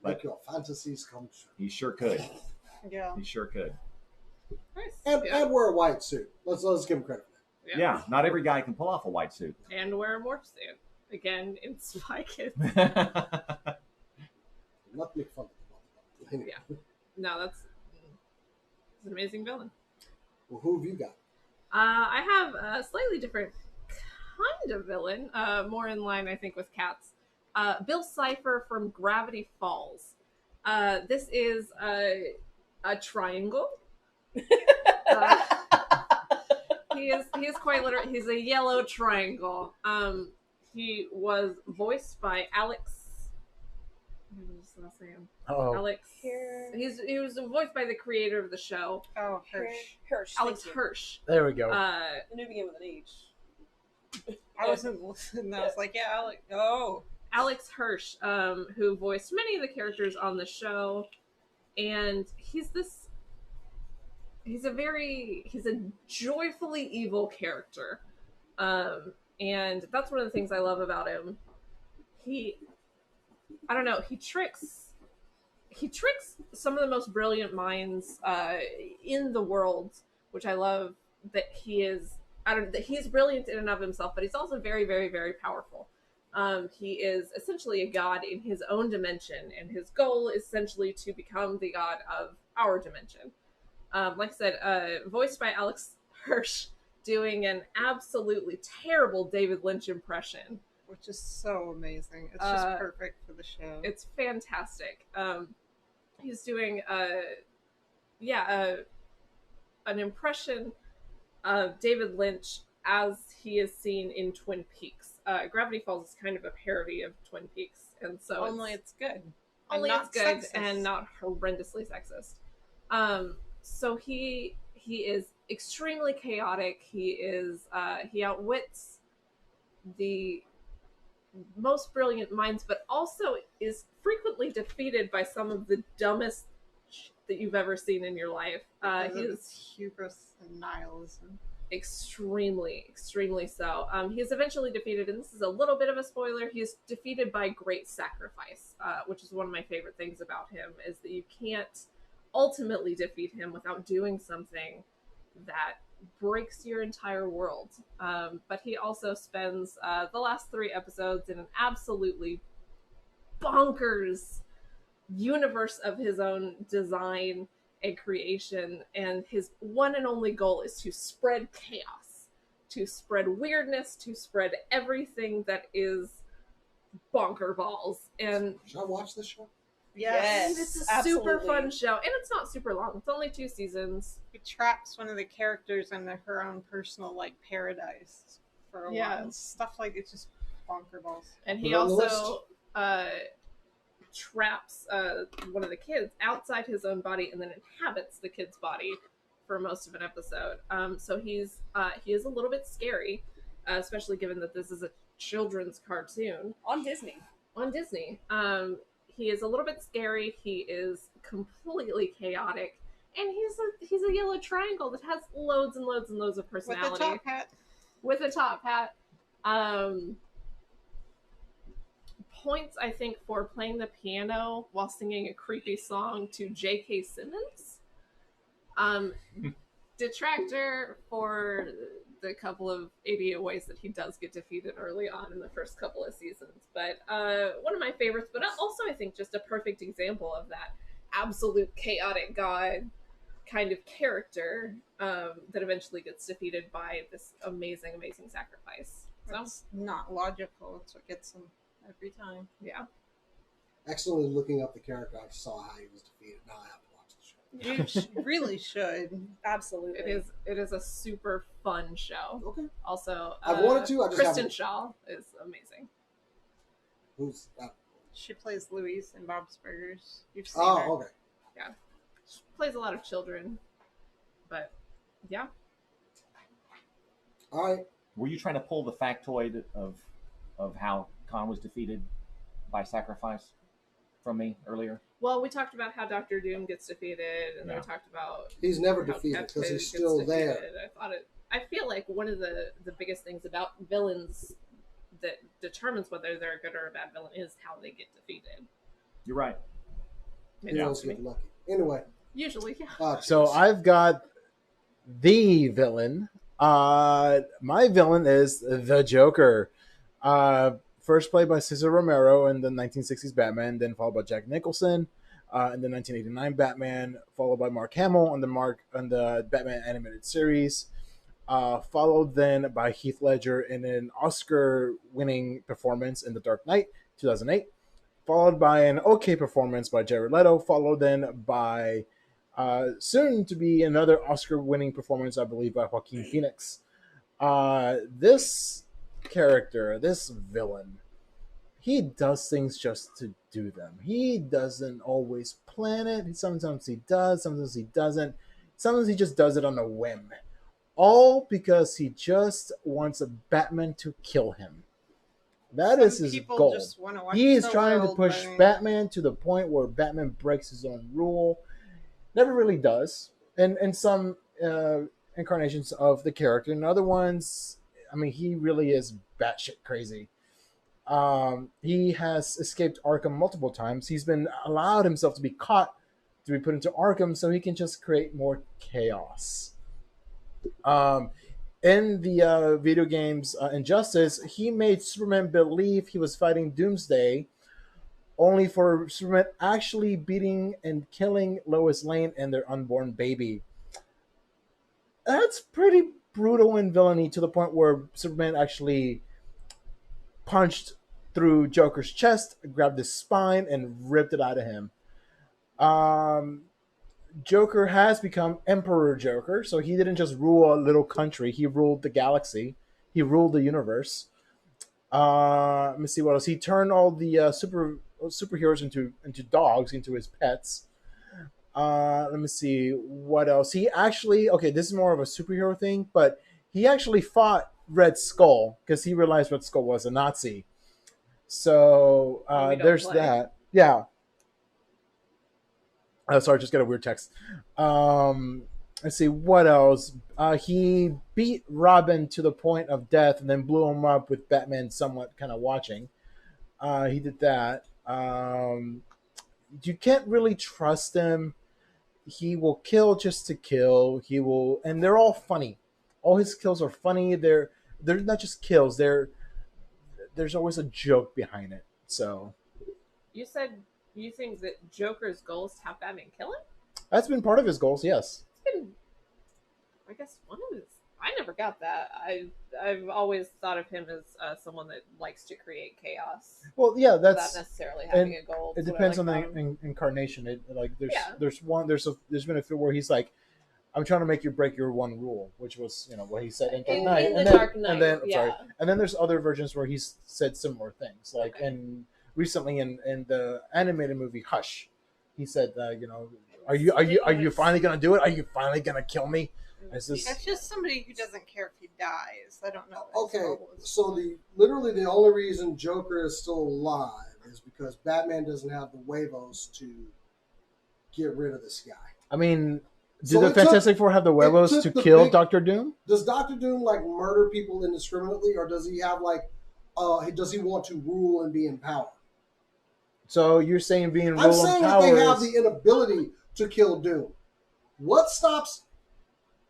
make your fantasies come true. He sure could. Yeah. He sure could. Nice. And wear a white suit. Let's give him credit for that. Yeah, not every guy can pull off a white suit. And wear a morph suit. Again, in Spy Kids. Not to make fun of him. Yeah. No, that's an amazing villain. Well, who have you got? I have a slightly different kind of villain, more in line, I think, with Cats. Bill Cipher from Gravity Falls. This is a triangle. He is quite literally. He's a yellow triangle. He was voiced by Alex. What was his last name? Oh, Alex. He was voiced by the creator of the show, Oh, Hirsch. Alex thank you. Hirsch. there we go. The new begin with an H. I wasn't listening. I was like, yeah, Alex. Oh. Alex Hirsch, who voiced many of the characters on the show, and he's a joyfully evil character, and that's one of the things I love about him. He tricks some of the most brilliant minds in the world, which I love. That he's brilliant in and of himself, but he's also very, very, very powerful. He is essentially a god in his own dimension, and his goal is essentially to become the god of our dimension. Like I said, voiced by Alex Hirsch, doing an absolutely terrible David Lynch impression. Which is so amazing. It's just perfect for the show. It's fantastic. He's doing an impression of David Lynch as he is seen in Twin Peaks. Gravity Falls is kind of a parody of Twin Peaks, and so only it's good. only and it's good not sexist. and not horrendously sexist. So he is extremely chaotic. He outwits the most brilliant minds, but also is frequently defeated by some of the dumbest that you've ever seen in your life. Because He of is his hubris and nihilism. extremely so. He is eventually defeated, and this is a little bit of a spoiler. He is defeated by great sacrifice, which is one of my favorite things about him, is that you can't ultimately defeat him without doing something that breaks your entire world. But he also spends the last 3 episodes in an absolutely bonkers universe of his own design and creation, and his one and only goal is to spread chaos, to spread weirdness, to spread everything that is bonker balls. And Should I watch this show? Yes. it's a absolutely. super fun show, and it's not super long. It's only 2 seasons. He traps one of the characters in her own personal paradise for a Yeah. while. Stuff like it's just bonker balls. And he Put it on the also traps one of the kids outside his own body and then inhabits the kid's body for most of an episode. So he is a little bit scary, especially given that this is a children's cartoon On Disney. on Disney. He is a little bit scary. He is completely chaotic, and he's a yellow triangle that has loads and loads and loads of With personality. the top hat. With a top hat. Points, I think, for playing the piano while singing a creepy song to J.K. Simmons. Detractor for the couple of idiot ways that he does get defeated early on in the first couple of seasons. But one of my favorites, but also I think just a perfect example of that absolute chaotic god kind of character that eventually gets defeated by this amazing, amazing sacrifice. So, It's not logical. It's what gets them every time. yeah. Actually, looking up the character, I saw how he was defeated. Now I have to watch the show. You really should. Absolutely. It is a super fun show. Okay. Also, I've wanted to, I just Kristen haven't. Shaw is amazing. Who's that? She plays Louise in Bob's Burgers. You've seen her. Oh, okay. She plays a lot of children, but yeah. All right. Were you trying to pull the factoid of how Khan was defeated by sacrifice from me earlier? Well, we talked about how Doctor Doom gets defeated, and then Yeah. we talked about He's never how defeated because Cuphead he's gets still there. defeated. I feel like one of the biggest things about villains that determines whether they're a good or a bad villain is how they get defeated. You're right. Makes Heroes sense to me. get lucky. Anyway. Usually, yeah. So I've got the villain. My villain is the Joker. First played by Cesar Romero in the 1960s Batman, then followed by Jack Nicholson in the 1989 Batman, followed by Mark Hamill on the Batman animated series, followed then by Heath Ledger in an Oscar-winning performance in The Dark Knight 2008, followed by an okay performance by Jared Leto, followed then by soon to be another Oscar-winning performance, I believe, by Joaquin Phoenix. This character, this villain, he does things just to do them. He doesn't always plan it. Sometimes he does, sometimes he doesn't. Sometimes he just does it on a whim. All because he just wants a Batman to kill him. That is his people goal. just wanna watch He is the trying to world push burn. Batman to the point where Batman breaks his own rule. Never really does. And in some incarnations of the character, in other ones, I mean, he really is batshit crazy. He has escaped Arkham multiple times. He's been allowed himself to be caught, to be put into Arkham, so he can just create more chaos. In the video games Injustice, he made Superman believe he was fighting Doomsday, only for Superman actually beating and killing Lois Lane and their unborn baby. That's pretty brutal and villainy to the point where Superman actually punched through Joker's chest, grabbed his spine, and ripped it out of him. Joker has become Emperor Joker, so he didn't just rule a little country, he ruled the galaxy, he ruled the universe. Let me see what else. He turned all the superheroes into dogs, into his pets. Let me see what else. He actually, okay, this is more of a superhero thing, but he actually fought Red Skull because he realized Red Skull was a Nazi. So We don't there's play. that. Yeah. Sorry, just got a weird text. Let's see what else. He beat Robin to the point of death and then blew him up with Batman somewhat kind of watching. He did that. You can't really trust him. He will kill just to kill. He will, and they're all funny. All his kills are funny. They're not just kills. There's always a joke behind it. So You said you think that Joker's goal is to have Batman kill him? that's been part of his goals. Yes. It's been, I guess, one of his. I never got that. I've always thought of him as someone that likes to create chaos Well, yeah, without that's. necessarily having a goal. It is what I depends like on about the him. incarnation. Yeah. There's been a few where he's like, I'm trying to make you break your one rule, which was what he said in Dark Knight. In the and then, Dark Knight, and then yeah. and then there's other versions where he's said similar things, like Okay. in recently in the animated movie Hush. He said, are you finally gonna do it? Are you finally gonna kill me? It's just That's just somebody who doesn't care if he dies. I don't know. Okay, so the only reason Joker is still alive is because Batman doesn't have the huevos to get rid of this guy. I mean, do So the it took- Fantastic Four have the huevos took to the kill big- Doctor Doom? Does Doctor Doom like murder people indiscriminately, or does he have does he want to rule and be in power? So you're saying being I'm rule saying and that power they have is... the inability to kill Doom. What stops?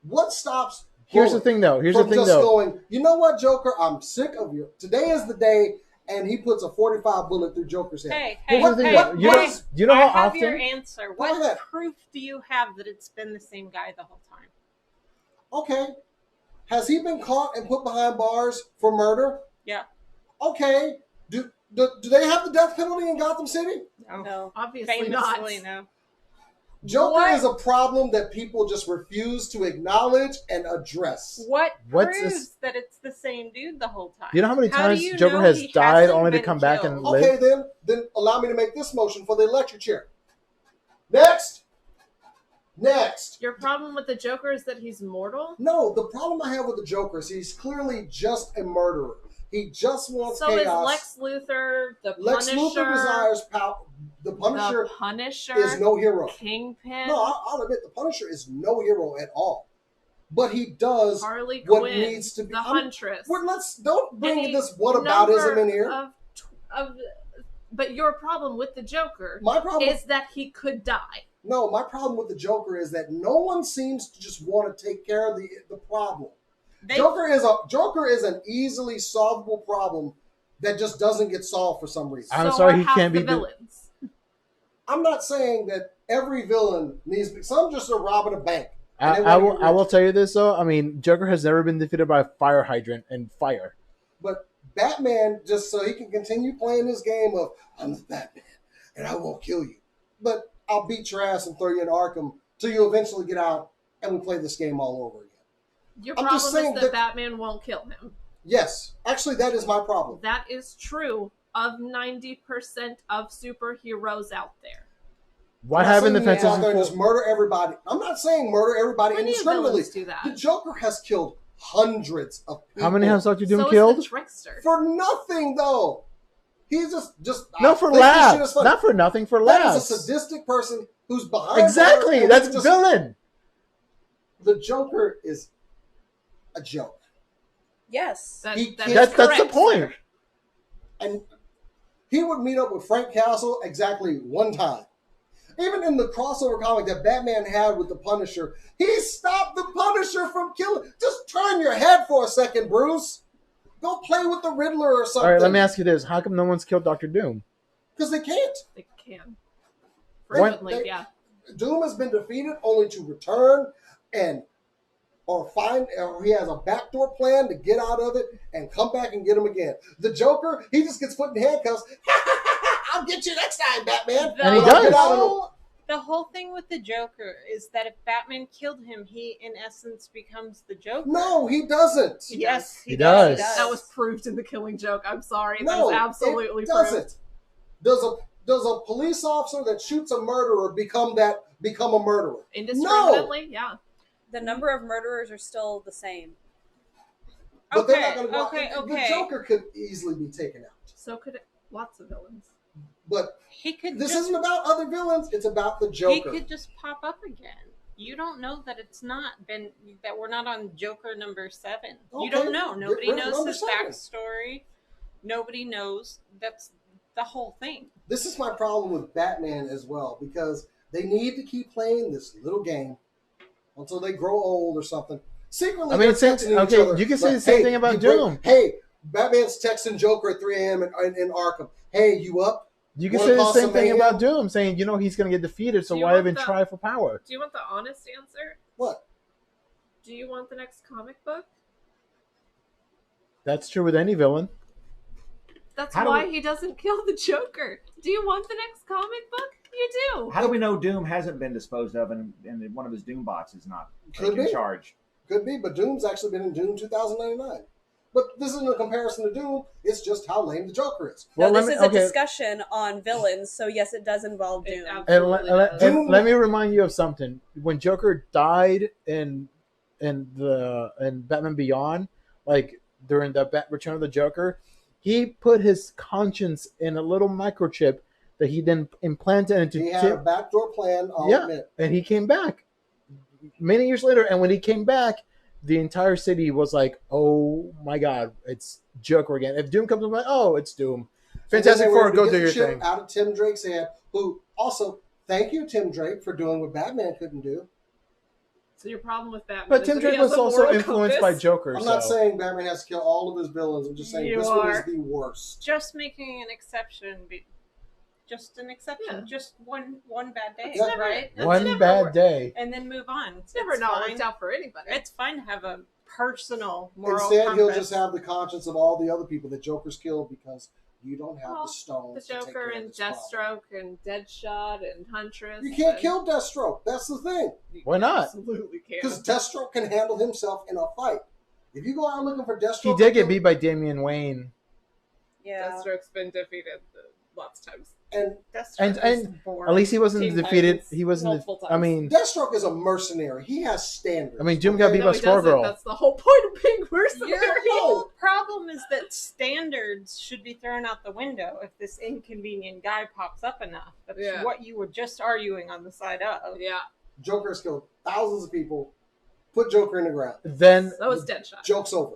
Here's the Bullock thing, though. from just going, you know what, Joker? I'm sick of you. Today is the day, and he puts a 45 bullet through Joker's head. Hey, Here's hey, the thing, hey, though. hey. You know I how have often... your answer. What ahead. proof do you have that it's been the same guy the whole time? Okay. Has he been caught and put behind bars for murder? Yeah. Okay. Do they have the death penalty in Gotham City? No. Obviously not. Famously, no. Joker What? is a problem that people just refuse to acknowledge and address. What What's proves this- that it's the same dude the whole time? You know how many How times do you Joker know has he died hasn't only to been come back and killed? live? Okay, then allow me to make this motion for the electric chair. Next. Your problem with the Joker is that he's mortal? No, the problem I have with the Joker is he's clearly just a murderer. He just wants So is chaos. Lex Luthor, the Lex Punisher, Luthor desires power. The Punisher the Punisher, is no hero. Kingpin, No, I'll admit the Punisher is no hero at all. But he does Harley what Quinn, needs to be. the Huntress. Don't bring Any this whataboutism in here. But your problem with the Joker My problem is that he could die. No, my problem with the Joker is that no one seems to just want to take care of the problem. Joker is an easily solvable problem that just doesn't get solved for some reason. I'm So sorry, are he half can't the be villains. I'm not saying that every villain needs to be. Some just are robbing a bank. I will tell you this, though. I mean, Joker has never been defeated by a fire hydrant and fire. But Batman, just so he can continue playing this game of, I'm the Batman, and I won't kill you. But I'll beat your ass and throw you in Arkham till you eventually get out and we play this game all over again. Your I'm problem just is saying that, that- Batman won't kill him. Yes, actually, that is my problem. That is true of 90% of superheroes out there. What I'm not happened in the saying he's out there Fantastic and just Four? murder everybody. I'm not saying murder everybody Plenty of indiscriminately. villains do that. The Joker has killed hundreds of people. How many has Doctor Doom So killed? is the Trickster. For nothing, though. He's just No, I for think this shit is laughs. funny. Not for nothing, for That laughs. is a sadistic person who's behind Exactly. bars and That's just- villain. The Joker is a joke. Yes. That He is can't- That's the correct, point. sir. And he would meet up with Frank Castle exactly one time. Even in the crossover comic that Batman had with the Punisher, he stopped the Punisher from killing. Just turn your head for a second, Bruce. Go play with the Riddler or something. All right, let me ask you this: how come no one's killed Doctor Doom? Because they can't. They can. When- Frequently, yeah. Doom has been defeated only to return or he has a backdoor plan to get out of it and come back and get him again. The Joker, he just gets put in handcuffs. I'll get you next time, Batman. And he But I'll does. get out of The whole thing with the Joker is that if Batman killed him, he in essence becomes the Joker. No, he doesn't. Yes, He does. That was proved in the Killing Joke. I'm sorry. No, that is absolutely it doesn't. proved. Does a police officer that shoots a murderer become a murderer? Indiscriminately, yeah. The number of murderers are still the same. But they're not Okay, gonna okay, The okay. Joker could easily be taken out. So could lots of villains. But He could this just, isn't about other villains. It's about the he Joker. could just pop up again. You don't know that it's not been that we're not on Joker number 7. You Okay, don't know. Nobody we're knows number his 7. backstory. Nobody knows. That's the whole thing. This is my problem with Batman as well, because they need to keep playing this little game until they grow old or something. Secretly, I mean, they're texting each other, you can say the same thing about Doom. Hey, Batman's texting Joker at 3 a.m. in Arkham. Hey, you up? You can Wanna say the cause same some thing mayhem? about Doom, saying he's going to get defeated, so Do you why want even the- try for power? Do you want the honest answer? What? Do you want the next comic book? That's true with any villain. That's How do why we- he doesn't kill the Joker. Do you want the next comic book? You do. How do we know Doom hasn't been disposed of and one of his Doom bots is not Could taken be. charge? Could be, but Doom's actually been in Doom 2099. But this isn't a comparison to Doom. It's just how lame the Joker is. No, Well, this is a discussion on villains, so yes, it does involve It Doom. absolutely does. And let me remind you of something. When Joker died in Batman Beyond, like during the Return of the Joker, he put his conscience in a little microchip that he then implanted into He had a backdoor plan, I'll admit. and he came back many years later. And when he came back, the entire city was like, "Oh my God, it's Joker again!" If Doom comes up, like, "Oh, it's Doom." Fantastic Four, go do your thing. Out of Tim Drake's hand, who also thank you, Tim Drake, for doing what Batman couldn't do. So your problem with Batman? But is Tim that he Drake has was a also moral influenced compass? by Joker. I'm not saying Batman has to kill all of his villains. I'm just saying You this one are. is the worst. Just making an exception. Just an exception. Yeah. Just one bad day, Yeah. right? One never bad worked. day. And then move on. It's never not worked out for anybody. It's fine to have a personal moral Instead, compass. he'll just have the conscience of all the other people that Joker's killed because you don't have the the stones. to take Joker care of and this problem. Deathstroke and Deadshot and Huntress. You can't and- kill Deathstroke. That's the thing. You Why not? Absolutely Because can. Deathstroke can handle himself in a fight. If you go out looking for Deathstroke, He did get beat by Damian Wayne. Yeah. Deathstroke's been defeated lots of times. and And at least he wasn't Team defeated. Titans He wasn't. multiple I times. mean, Deathstroke is a mercenary. He has standards. I mean, Doom got beat No, by he doesn't. Squirrel. That's the whole point of being mercenary. Your whole problem is that standards should be thrown out the window if this inconvenient guy pops up enough. That's Yeah. what you were just arguing on the side of. Yeah, Joker has killed thousands of people. Put Joker in the ground. Then that was Deadshot. Joke's over.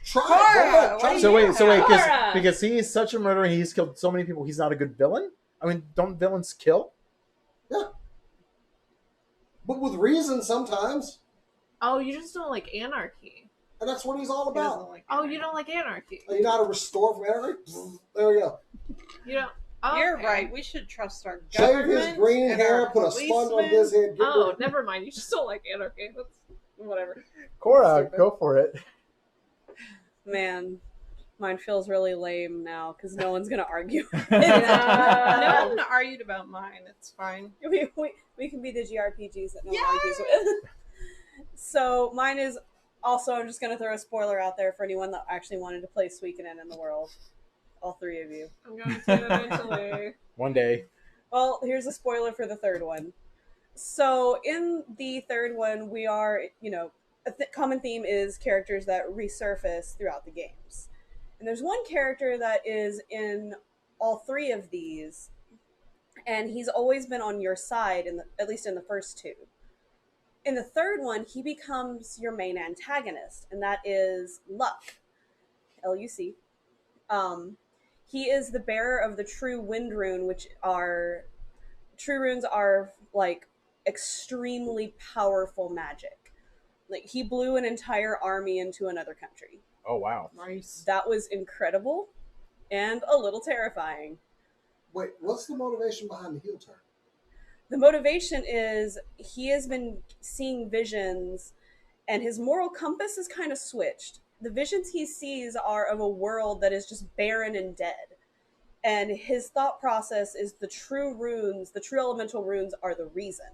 Try Cora, it. Go ahead. what Try do it. so wait, Cora! because he is such a murderer and he's killed so many people. He's not a good villain. I mean, don't villains kill? But with reason sometimes. Oh, you just don't like anarchy. And that's what he's all He doesn't about. like Oh, it. you don't like anarchy. You know how to restore from anarchy? There we go. You don't. Oh, You're okay. right. We should trust our Shave government. his green and hair, our put a sponge on policemen. his head. Get Oh, rid of- never mind. You just don't like anarchy. That's whatever. Cora, Stupid. go for it. Man, mine feels really lame now because no one's gonna argue. No one argued about mine. It's fine. we can be the GRPGs that no one argues with. So mine is also, I'm just gonna throw a spoiler out there for anyone that actually wanted to play Suikoden in the world. All three of you. I'm going to eventually. One day. Well, here's a spoiler for the third one. So in the third one, we are, a common theme is characters that resurface throughout the games. And there's one character that is in all three of these, and he's always been on your side, at least in the first two. In the third one, he becomes your main antagonist, and that is Luck. Luc. He is the bearer of the true wind rune, which are... True runes are, like, extremely powerful magic. Like, he blew an entire army into another country. Oh, wow. Nice. That was incredible and a little terrifying. Wait, what's the motivation behind the heel turn? The motivation is he has been seeing visions, and his moral compass is kind of switched. The visions he sees are of a world that is just barren and dead. And his thought process is the true elemental runes are the reason.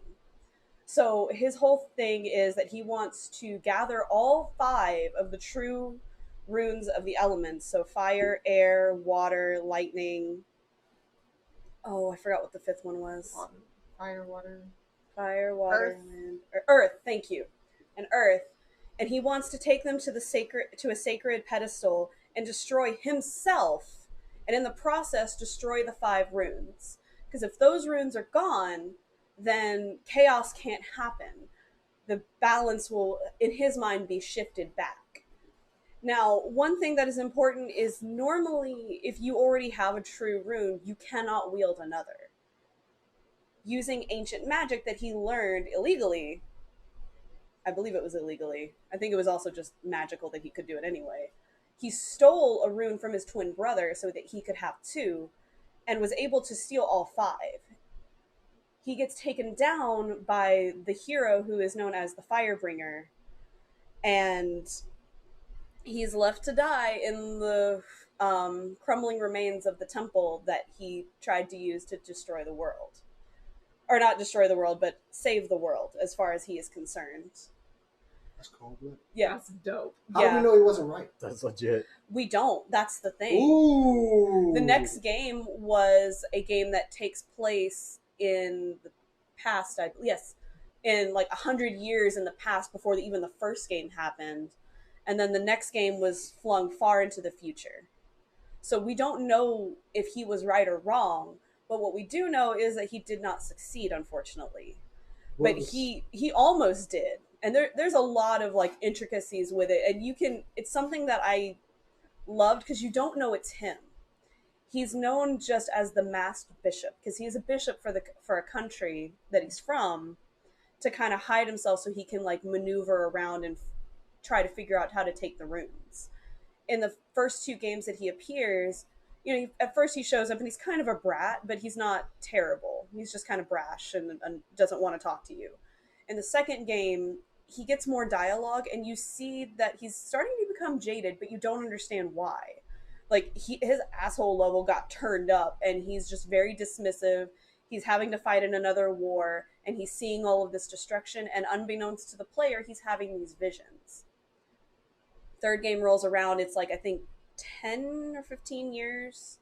So his whole thing is that he wants to gather all 5 of the true runes of the elements. So fire, air, water, lightning. Oh, I forgot what the 5th one was. Fire, water. Fire, water, Earth. land, earth. Thank you, and earth. And he wants to take them to a sacred pedestal and destroy himself, and in the process destroy the 5 runes. Because if those runes are gone, then chaos can't happen. The balance will, in his mind, be shifted back. Now, one thing that is important is normally, if you already have a true rune, you cannot wield another. Using ancient magic that he learned illegally, I believe it was illegally, I think it was also just magical that he could do it anyway, he stole a rune from his twin brother so that he could have 2, and was able to steal all 5. He gets taken down by the hero who is known as the Firebringer, and he's left to die in the crumbling remains of the temple that he tried to use to destroy the world. Or not destroy the world, but save the world, as far as he is concerned. That's cold-blooded. Yeah, That's dope. How do we know he wasn't right? That's legit. we don't. That's the thing. Ooh. The next game was a game that takes place in the past. Yes, in like 100 years in the past before even the first game happened, and then the next game was flung far into the future. So we don't know if he was right or wrong, but what we do know is that he did not succeed, unfortunately. What But was- he almost did, and there's a lot of like intricacies with it, and it's something that I loved because you don't know it's him. He's known just as the masked bishop because he's a bishop for a country that he's from, to kind of hide himself so he can like maneuver around and try to figure out how to take the runes. In the first 2 games that he appears, at first he shows up and he's kind of a brat, but he's not terrible. He's just kind of brash and doesn't want to talk to you. In the second game, he gets more dialogue, and you see that he's starting to become jaded, but you don't understand why. Like, his asshole level got turned up, and he's just very dismissive. He's having to fight in another war, and he's seeing all of this destruction, and unbeknownst to the player, he's having these visions. Third game rolls around, it's like, I think, 10 or 15 years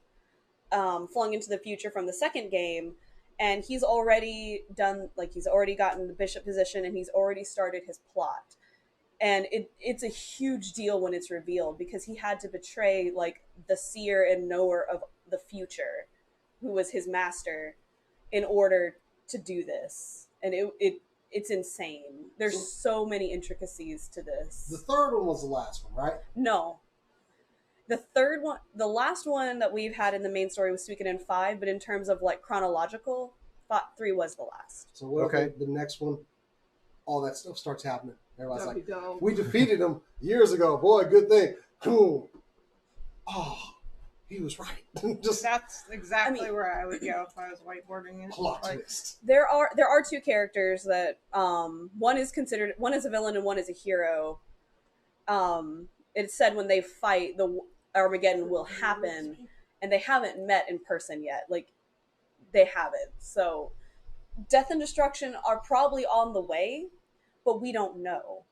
flung into the future from the second game, and he's already gotten the bishop position, and he's already started his plot. And it's a huge deal when it's revealed, because he had to betray like the seer and knower of the future, who was his master, in order to do this. And it's insane. There's so many intricacies to this. The third one was the last one, right? No. The last one that we've had in the main story was Suikoden 5, but in terms of like chronological, 3 was the last. So what Okay. if the next one, all that stuff starts happening? Everybody's That'd like, be dope. we defeated him years ago. Boy, good thing. Cool. Oh, he was right. Just That's exactly I mean- where I would go if I was whiteboarding it. plot Like, twist. There are 2 characters that one is a villain and one is a hero. It's said when they fight, the Armageddon will happen, and they haven't met in person yet. Like, they haven't. So death and destruction are probably on the way, but we don't know.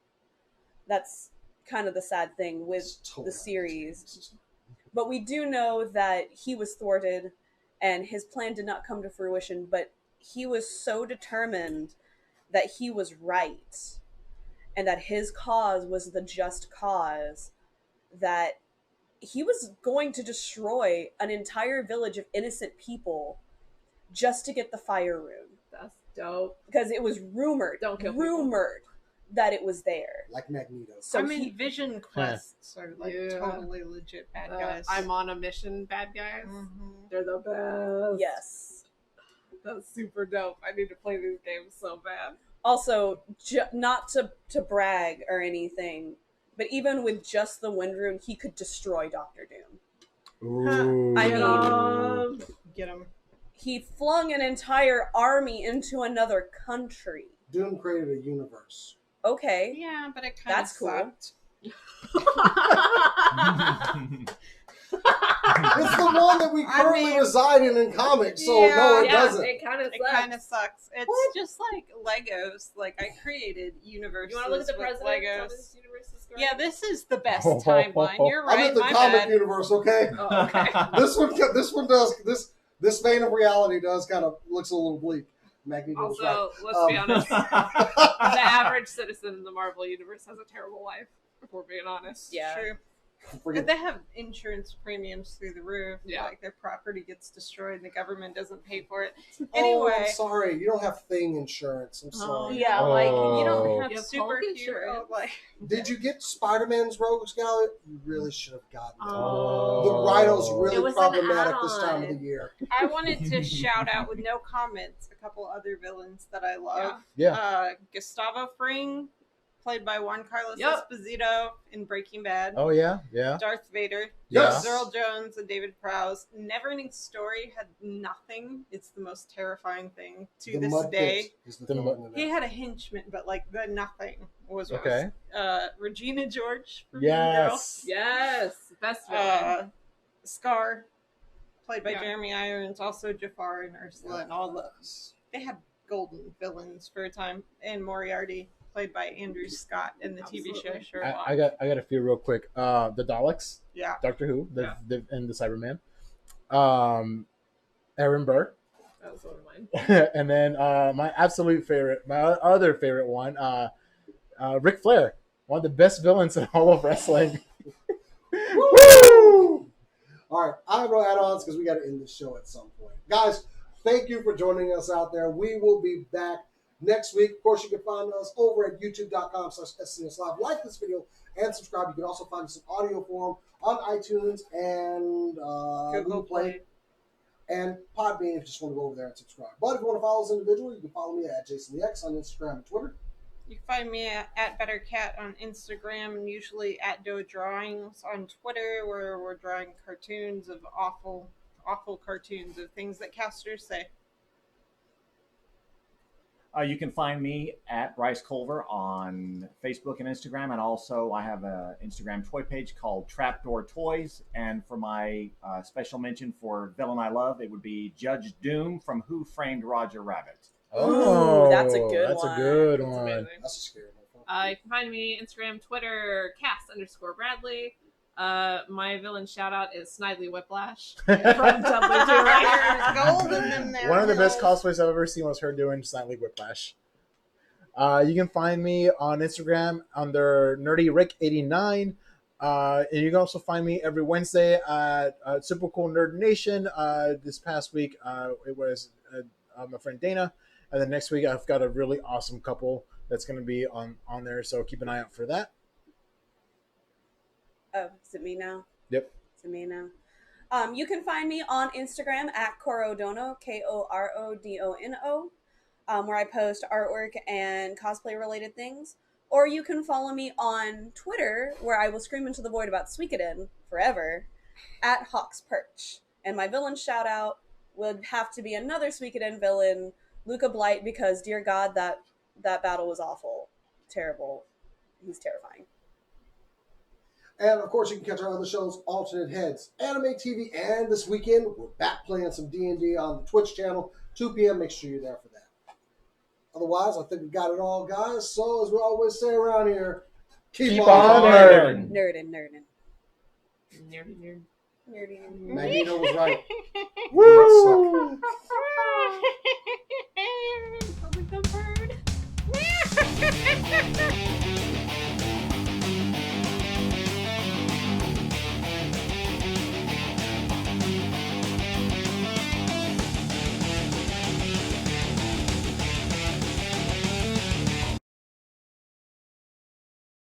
That's kind of the sad thing with It's totally the not series. But we do know that he was thwarted and his plan did not come to fruition, but he was so determined that he was right and that his cause was the just cause, that he was going to destroy an entire village of innocent people just to get the fire rune, That's dope. because it was rumored Don't kill people. that it was there. Like Magneto. So I mean, Vision quests are like Yeah. totally legit bad guys. I'm on a mission, bad guys. Mhm. They're the best. Yes. That's super dope. I need to play these games so bad. Also, not to brag or anything, but even with just the wind rune, he could destroy Doctor Doom. Ooh. I Get mean- 'em. Get him. He flung an entire army into another country. Doom created a universe. Okay. Yeah, but it kind That's of cool. sucked. It's the one that we currently mean- reside in comics, so Yeah, no, it yeah, doesn't. it kind of It kind of sucks. It's What? just like Legos. Like, I created universes You want to look at the with president? Legos. of this universe's story? Yeah, this is the best timeline. You're I'm right. in the My comic bad. universe, okay? Oh, okay. This one does this vein of reality does kind of looks a little bleak. Magneto was right. Also, let's be honest. The average citizen in the Marvel universe has a terrible life, if we're being honest. Yeah. True. Forget They have insurance premiums through the roof. Yeah. Like, their property gets destroyed and the government doesn't pay for it. Oh, Anyway. I'm sorry. You don't have thing insurance. I'm sorry. Yeah, like, you Oh. don't have You have Hulk superhero. insurance. Like, Did you get Spider-Man's Rogues Gallery? You really should have gotten it. Oh. The Rhino's It really was an problematic this time of add-on. the year. I wanted to shout out with no comments a couple other villains that I love. Yeah. Gustavo Fring, played by Juan Carlos Yep. Esposito in Breaking Bad. Oh yeah. Yeah. Darth Vader. Yes. Earl Jones and David Prowse. Neverending Story had nothing. It's the most terrifying thing to The this Mud day. Pit is the The villain Mud- in He that. had a henchman, but like the nothing was worse. Okay. Regina George from Mean Girls. Yes. Yes, best villain. Scar, played by Yeah. Jeremy Irons, also Jafar and Ursula and all the. They had golden villains for a time, and Moriarty. played by Andrew Scott in the TV show Absolutely. Sherlock. I got a few real quick. The Daleks, Yeah. Doctor Who, Yeah. and the Cyberman. Aaron Burr, That was one of mine. and then my other favorite one, Ric Flair, one of the best villains in all of wrestling. Woo! All right, I have no add-ons because we got to end this show at some point. Guys, thank you for joining us out there. We will be back next week. Of course, you can find us over at youtube.com/SCNS Live. Like this video and subscribe. You can also find us in audio form on iTunes and Google Play and Podbean if you just want to go over there and subscribe. But if you want to follow us individually, you can follow me at JasonTheX on Instagram and Twitter. You can find me at BetterCat on Instagram and usually at Doe Drawings on Twitter, where we're drawing cartoons of awful cartoons of things that casters say. You can find me at Bryce Culver on Facebook and Instagram, and also I have an Instagram toy page called Trapdoor Toys. And for my special mention for villain I love, it would be Judge Doom from Who Framed Roger Rabbit. Oh, that's a good That's one. a good That's one. amazing. That's a scary one. You can find me Instagram, Twitter, Cass_Bradley. My villain shout out is Snidely Whiplash from Dudley Do Right. Golden in there. One of the best cosplays I've ever seen was her doing Snidely Whiplash. You can find me on Instagram under NerdyRick89. And you can also find me every Wednesday at Super Cool Nerd Nation. This past week, it was my friend Dana. And then next week, I've got a really awesome couple that's going to be on there. So keep an eye out for that. Oh, is it me now? Yep. Is it me now? You can find me on Instagram at Korodono, KORODONO, where I post artwork and cosplay related things. Or you can follow me on Twitter, where I will scream into the void about Suikoden forever, at Hawks Perch. And my villain shout out would have to be another Suikoden villain, Luca Blight, because dear God, that battle was awful. Terrible. He's terrifying. And of course, you can catch our other shows, Alternate Heads, Anime TV, and this weekend we're back playing some D&D on the Twitch channel, 2 p.m. Make sure you're there for that. Otherwise, I think we got it all, guys. So, as we always say around here, keep on nerding. Nerdin'. Nerdy nerd. Nerdy. Magneto was right. Woo! Like the bird.